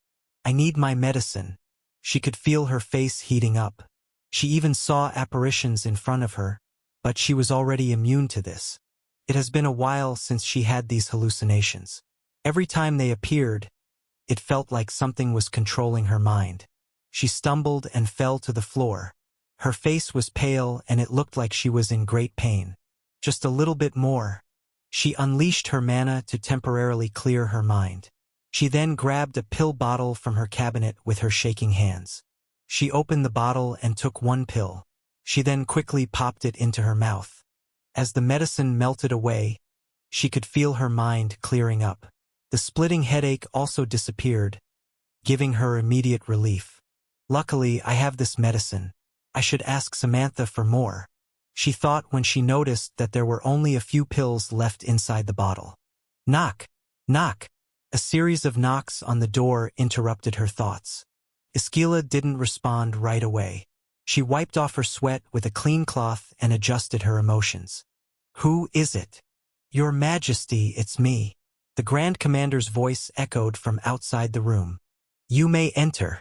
I need my medicine. She could feel her face heating up. She even saw apparitions in front of her, but she was already immune to this. It has been a while since she had these hallucinations. Every time they appeared, it felt like something was controlling her mind. She stumbled and fell to the floor. Her face was pale and it looked like she was in great pain. Just a little bit more. She unleashed her mana to temporarily clear her mind. She then grabbed a pill bottle from her cabinet with her shaking hands. She opened the bottle and took one pill. She then quickly popped it into her mouth. As the medicine melted away, she could feel her mind clearing up. The splitting headache also disappeared, giving her immediate relief. Luckily, I have this medicine. I should ask Samantha for more, she thought when she noticed that there were only a few pills left inside the bottle. Knock! Knock! A series of knocks on the door interrupted her thoughts. Iskila didn't respond right away. She wiped off her sweat with a clean cloth and adjusted her emotions. Who is it? Your Majesty, it's me. The Grand Commander's voice echoed from outside the room. You may enter.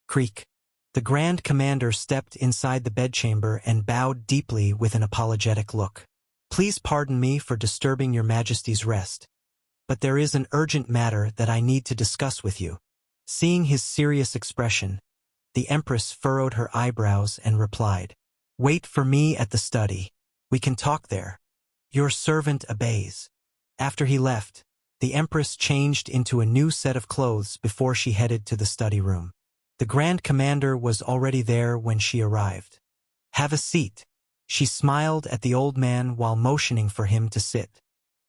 Creak. The Grand Commander stepped inside the bedchamber and bowed deeply with an apologetic look. Please pardon me for disturbing your Majesty's rest, but there is an urgent matter that I need to discuss with you. Seeing his serious expression, the Empress furrowed her eyebrows and replied, Wait for me at the study. We can talk there. Your servant obeys. After he left, the Empress changed into a new set of clothes before she headed to the study room. The Grand Commander was already there when she arrived. Have a seat. She smiled at the old man while motioning for him to sit.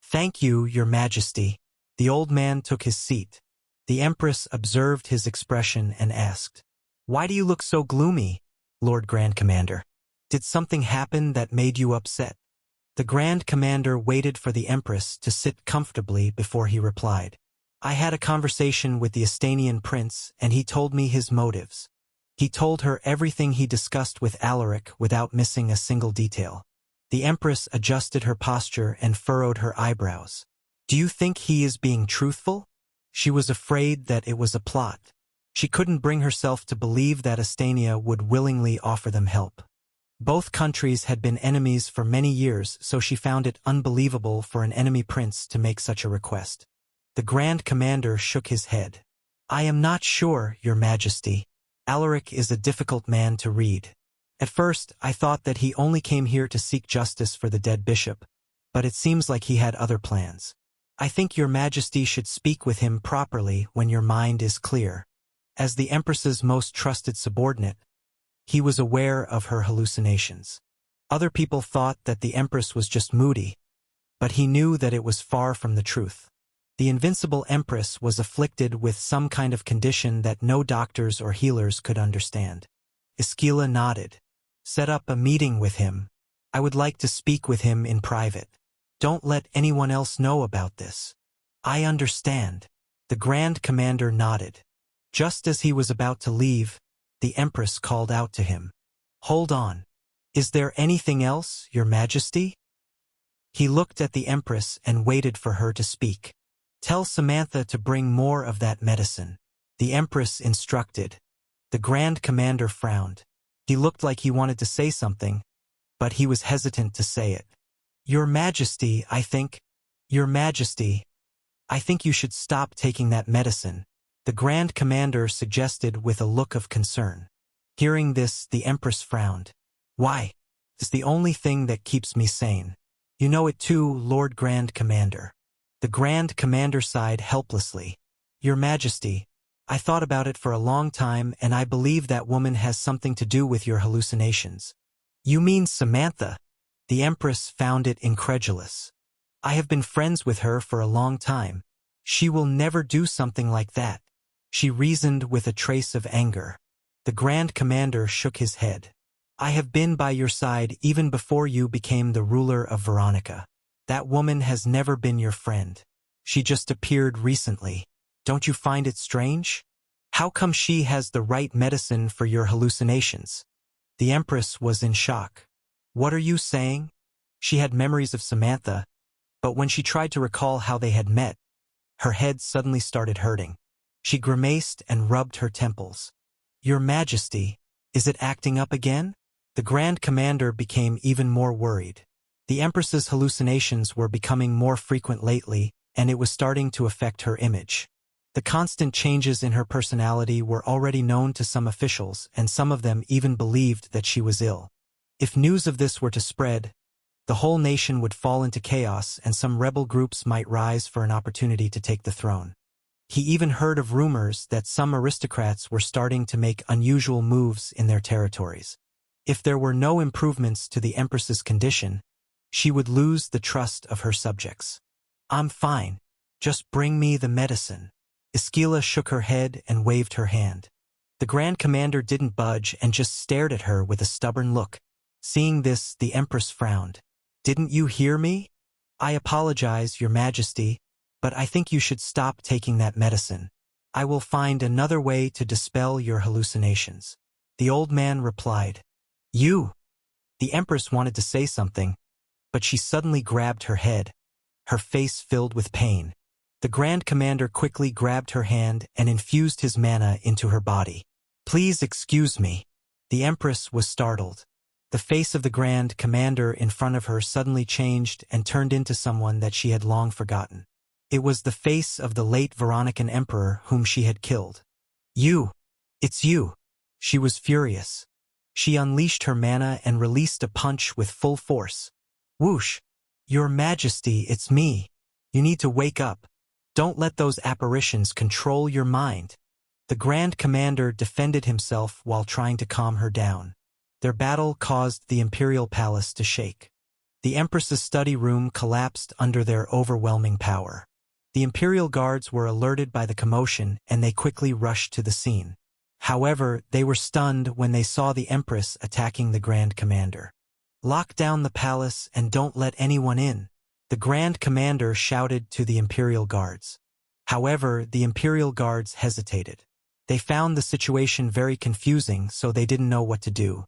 Thank you, Your Majesty. The old man took his seat. The Empress observed his expression and asked, Why do you look so gloomy, Lord Grand Commander? Did something happen that made you upset? The Grand Commander waited for the Empress to sit comfortably before he replied. I had a conversation with the Estanian prince and he told me his motives. He told her everything he discussed with Alaric without missing a single detail. The Empress adjusted her posture and furrowed her eyebrows. Do you think he is being truthful? She was afraid that it was a plot. She couldn't bring herself to believe that Estania would willingly offer them help. Both countries had been enemies for many years, so she found it unbelievable for an enemy prince to make such a request. The Grand Commander shook his head. I am not sure, Your Majesty. Alaric is a difficult man to read. At first, I thought that he only came here to seek justice for the dead bishop, but it seems like he had other plans. I think Your Majesty should speak with him properly when your mind is clear. As the Empress's most trusted subordinate, he was aware of her hallucinations. Other people thought that the Empress was just moody, but he knew that it was far from the truth. The invincible Empress was afflicted with some kind of condition that no doctors or healers could understand. Iskila nodded. Set up a meeting with him. I would like to speak with him in private. Don't let anyone else know about this. I understand. The Grand Commander nodded. Just as he was about to leave, the Empress called out to him. Hold on. Is there anything else, Your Majesty? He looked at the Empress and waited for her to speak. Tell Samantha to bring more of that medicine. The Empress instructed. The Grand Commander frowned. He looked like he wanted to say something, but he was hesitant to say it. Your Majesty, I think. Your Majesty, I think you should stop taking that medicine, the Grand Commander suggested with a look of concern. Hearing this, the Empress frowned. Why? It's the only thing that keeps me sane. You know it too, Lord Grand Commander. The Grand Commander sighed helplessly. Your Majesty, I thought about it for a long time and I believe that woman has something to do with your hallucinations. You mean Samantha? The Empress found it incredulous. I have been friends with her for a long time. She will never do something like that. She reasoned with a trace of anger. The Grand Commander shook his head. I have been by your side even before you became the ruler of Veronica. That woman has never been your friend. She just appeared recently. Don't you find it strange? How come she has the right medicine for your hallucinations? The Empress was in shock. What are you saying? She had memories of Samantha, but when she tried to recall how they had met, her head suddenly started hurting. She grimaced and rubbed her temples. Your Majesty, is it acting up again? The Grand Commander became even more worried. The Empress's hallucinations were becoming more frequent lately, and it was starting to affect her image. The constant changes in her personality were already known to some officials, and some of them even believed that she was ill. If news of this were to spread, The whole nation would fall into chaos and some rebel groups might rise for an opportunity to take the throne. He even heard of rumors that some aristocrats were starting to make unusual moves in their territories. If there were no improvements to the Empress's condition, she would lose the trust of her subjects. "I'm fine. Just bring me the medicine." Esquila shook her head and waved her hand. The Grand Commander didn't budge and just stared at her with a stubborn look. Seeing this, the Empress frowned. "Didn't you hear me? I apologize, Your Majesty, but I think you should stop taking that medicine. I will find another way to dispel your hallucinations." The old man replied. "You?" The Empress wanted to say something, but she suddenly grabbed her head, her face filled with pain. The Grand Commander quickly grabbed her hand and infused his mana into her body. "Please excuse me." The Empress was startled. The face of the Grand Commander in front of her suddenly changed and turned into someone that she had long forgotten. It was the face of the late Veronican Emperor whom she had killed. "You! It's you!" She was furious. She unleashed her mana and released a punch with full force. Whoosh! "Your Majesty, it's me. You need to wake up. Don't let those apparitions control your mind." The Grand Commander defended himself while trying to calm her down. Their battle caused the Imperial Palace to shake. The Empress's study room collapsed under their overwhelming power. The Imperial Guards were alerted by the commotion and they quickly rushed to the scene. However, they were stunned when they saw the Empress attacking the Grand Commander. "Lock down the palace and don't let anyone in," the Grand Commander shouted to the Imperial Guards. However, the Imperial Guards hesitated. They found the situation very confusing, so they didn't know what to do.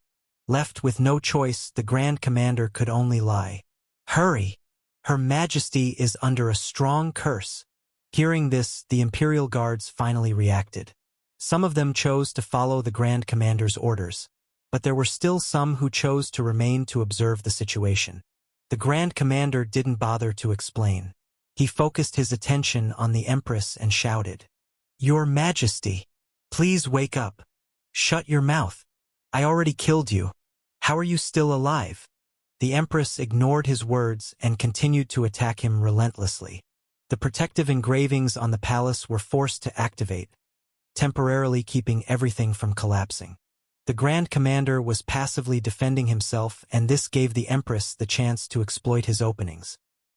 Left with no choice, the Grand Commander could only lie. "Hurry! Her Majesty is under a strong curse." Hearing this, the Imperial Guards finally reacted. Some of them chose to follow the Grand Commander's orders, but there were still some who chose to remain to observe the situation. The Grand Commander didn't bother to explain. He focused his attention on the Empress and shouted, "Your Majesty, please wake up. Shut your mouth. I already killed you. How are you still alive?" The Empress ignored his words and continued to attack him relentlessly. The protective engravings on the palace were forced to activate, temporarily keeping everything from collapsing. The Grand Commander was passively defending himself, and this gave the Empress the chance to exploit his openings.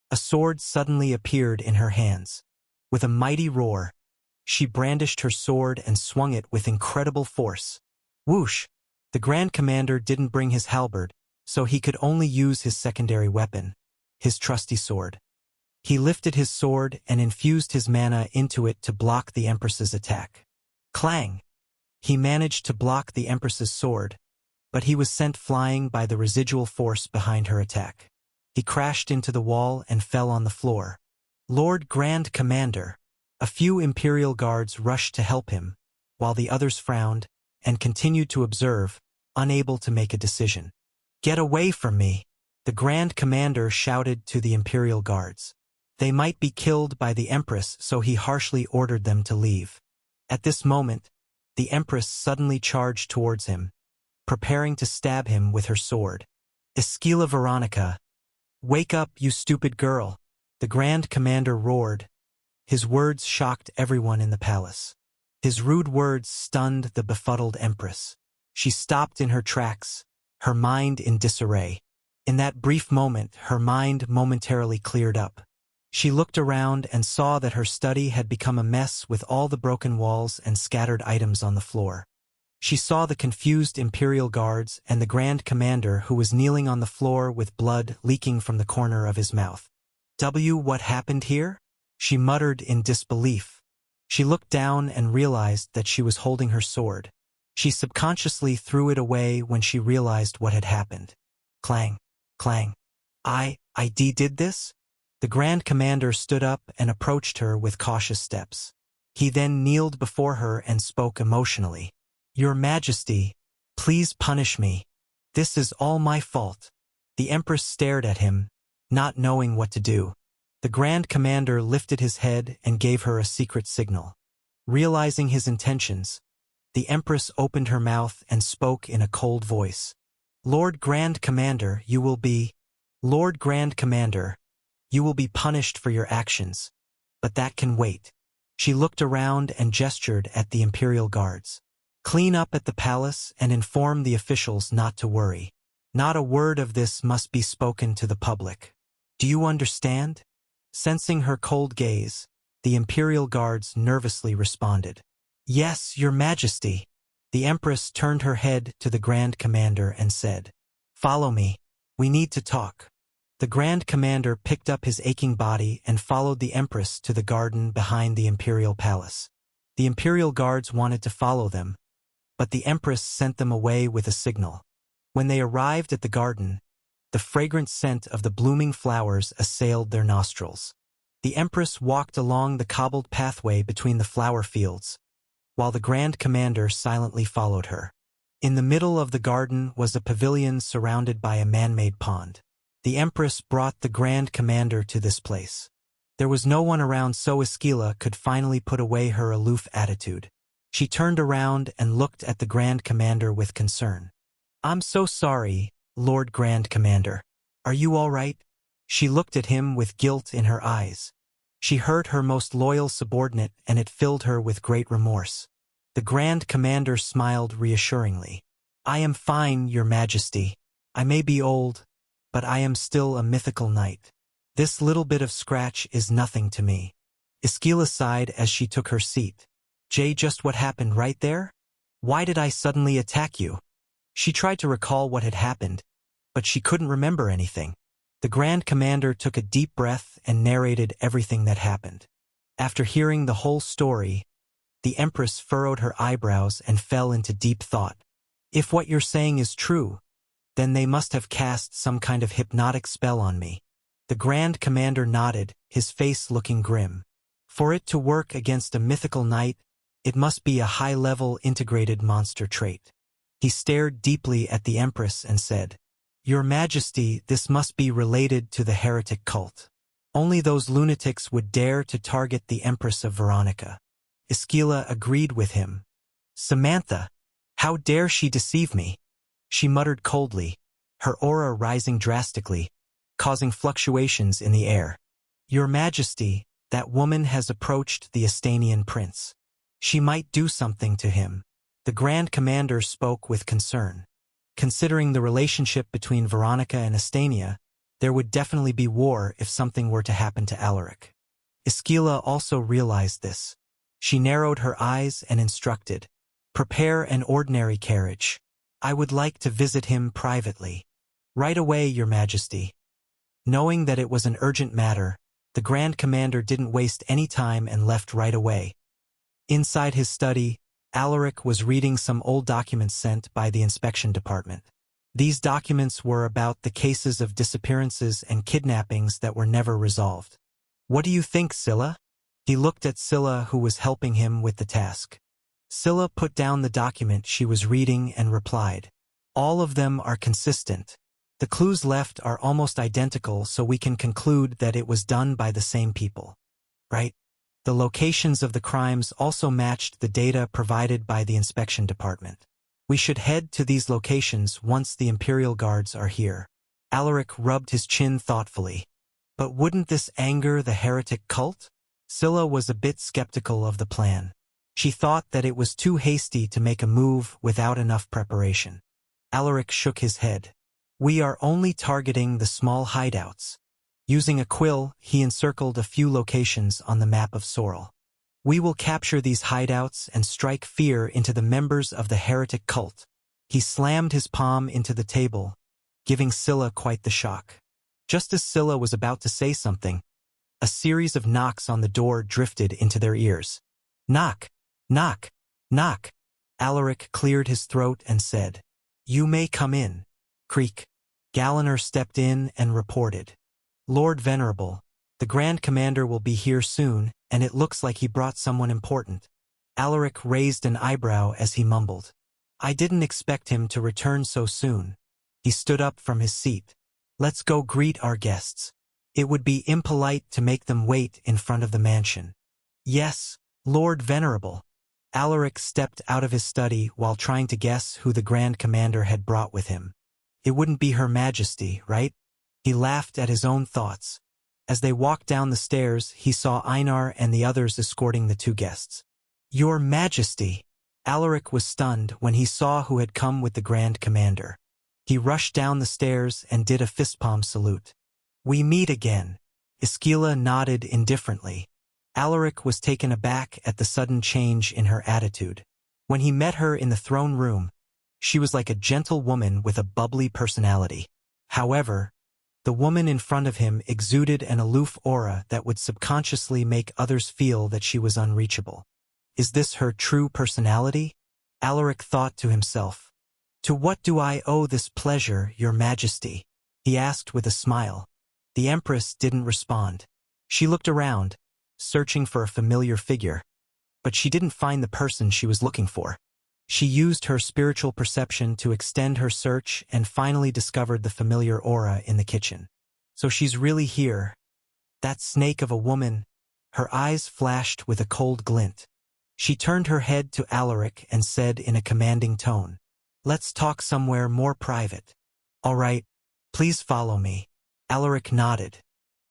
A sword suddenly appeared in her hands. With a mighty roar, she brandished her sword and swung it with incredible force. Whoosh! The Grand Commander didn't bring his halberd, so he could only use his secondary weapon, his trusty sword. He lifted his sword and infused his mana into it to block the Empress's attack. Clang! He managed to block the Empress's sword, but he was sent flying by the residual force behind her attack. He crashed into the wall and fell on the floor. "Lord Grand Commander!" A few Imperial Guards rushed to help him, while the others frowned and continued to observe, unable to make a decision. "Get away from me!" The Grand Commander shouted to the Imperial Guards. They might be killed by the Empress, so he harshly ordered them to leave. At this moment, the Empress suddenly charged towards him, preparing to stab him with her sword. "Esquila Veronica! Wake up, you stupid girl!" The Grand Commander roared. His words shocked everyone in the palace. His rude words stunned the befuddled Empress. She stopped in her tracks, her mind in disarray. In that brief moment, her mind momentarily cleared up. She looked around and saw that her study had become a mess with all the broken walls and scattered items on the floor. She saw the confused Imperial Guards and the Grand Commander who was kneeling on the floor with blood leaking from the corner of his mouth. What happened here?" she muttered in disbelief. She looked down and realized that she was holding her sword. She subconsciously threw it away when she realized what had happened. Clang, clang. I did this?" The Grand Commander stood up and approached her with cautious steps. He then kneeled before her and spoke emotionally. "Your Majesty, please punish me. This is all my fault." The Empress stared at him, not knowing what to do. The Grand Commander lifted his head and gave her a secret signal. Realizing his intentions, the Empress opened her mouth and spoke in a cold voice. "Lord Grand Commander, you will be..." Lord Grand Commander, you will be punished for your actions, but that can wait. She looked around and gestured at the Imperial Guards. Clean up at the palace and inform the officials not to worry. Not a word of this must be spoken to the public. Do you understand? Sensing her cold gaze, the Imperial Guards nervously responded. Yes, Your Majesty. The Empress turned her head to the Grand Commander and said, Follow me. We need to talk. The Grand Commander picked up his aching body and followed the Empress to the garden behind the Imperial Palace. The Imperial Guards wanted to follow them, but the Empress sent them away with a signal. When they arrived at the garden, the fragrant scent of the blooming flowers assailed their nostrils. The Empress walked along the cobbled pathway between the flower fields, while the Grand Commander silently followed her. In the middle of the garden was a pavilion surrounded by a man-made pond. The Empress brought the Grand Commander to this place. There was no one around, so Esquila could finally put away her aloof attitude. She turned around and looked at the Grand Commander with concern. I'm so sorry, Lord Grand Commander. Are you all right? She looked at him with guilt in her eyes. She hurt her most loyal subordinate, and it filled her with great remorse. The Grand Commander smiled reassuringly. I am fine, Your Majesty. I may be old, but I am still a mythical knight. This little bit of scratch is nothing to me. Esquila sighed as she took her seat. Jay, just what happened right there? Why did I suddenly attack you? She tried to recall what had happened, but she couldn't remember anything. The Grand Commander took a deep breath and narrated everything that happened. After hearing the whole story, the Empress furrowed her eyebrows and fell into deep thought. If what you're saying is true, then they must have cast some kind of hypnotic spell on me. The Grand Commander nodded, his face looking grim. For it to work against a mythical knight, it must be a high-level integrated monster trait. He stared deeply at the Empress and said, Your Majesty, this must be related to the heretic cult. Only those lunatics would dare to target the Empress of Veronica. Esquila agreed with him. Samantha, how dare she deceive me? She muttered coldly, her aura rising drastically, causing fluctuations in the air. Your Majesty, that woman has approached the Estanian prince. She might do something to him. The Grand Commander spoke with concern. Considering the relationship between Veronica and Estania, there would definitely be war if something were to happen to Alaric. Esquila also realized this. She narrowed her eyes and instructed, Prepare an ordinary carriage. I would like to visit him privately. Right away, Your Majesty. Knowing that it was an urgent matter, the Grand Commander didn't waste any time and left right away. Inside his study, Alaric was reading some old documents sent by the inspection department. These documents were about the cases of disappearances and kidnappings that were never resolved. What do you think, Scylla? He looked at Scylla, who was helping him with the task. Scylla put down the document she was reading and replied, All of them are consistent. The clues left are almost identical, so we can conclude that it was done by the same people. Right? The locations of the crimes also matched the data provided by the inspection department. We should head to these locations once the Imperial Guards are here. Alaric rubbed his chin thoughtfully. But wouldn't this anger the heretic cult? Scylla was a bit skeptical of the plan. She thought that it was too hasty to make a move without enough preparation. Alaric shook his head. We are only targeting the small hideouts. Using a quill, he encircled a few locations on the map of Sorrel. We will capture these hideouts and strike fear into the members of the heretic cult. He slammed his palm into the table, giving Scylla quite the shock. Just as Scylla was about to say something, a series of knocks on the door drifted into their ears. Knock! Knock! Knock! Alaric cleared his throat and said, You may come in. Creak. Galliner stepped in and reported. Lord Venerable, the Grand Commander will be here soon, and it looks like he brought someone important. Alaric raised an eyebrow as he mumbled. I didn't expect him to return so soon. He stood up from his seat. Let's go greet our guests. It would be impolite to make them wait in front of the mansion. Yes, Lord Venerable. Alaric stepped out of his study while trying to guess who the Grand Commander had brought with him. It wouldn't be Her Majesty, right? He laughed at his own thoughts. As they walked down the stairs, he saw Einar and the others escorting the two guests. "Your Majesty!" Alaric was stunned when he saw who had come with the Grand Commander. He rushed down the stairs and did a fistpalm salute. "We meet again." Esquila nodded indifferently. Alaric was taken aback at the sudden change in her attitude. When he met her in the throne room, she was like a gentle woman with a bubbly personality. However, the woman in front of him exuded an aloof aura that would subconsciously make others feel that she was unreachable. Is this her true personality? Alaric thought to himself. "To what do I owe this pleasure, Your Majesty?" he asked with a smile. The Empress didn't respond. She looked around, searching for a familiar figure, but she didn't find the person she was looking for. She used her spiritual perception to extend her search and finally discovered the familiar aura in the kitchen. So she's really here. That snake of a woman. Her eyes flashed with a cold glint. She turned her head to Alaric and said in a commanding tone, "Let's talk somewhere more private." "All right, please follow me." Alaric nodded.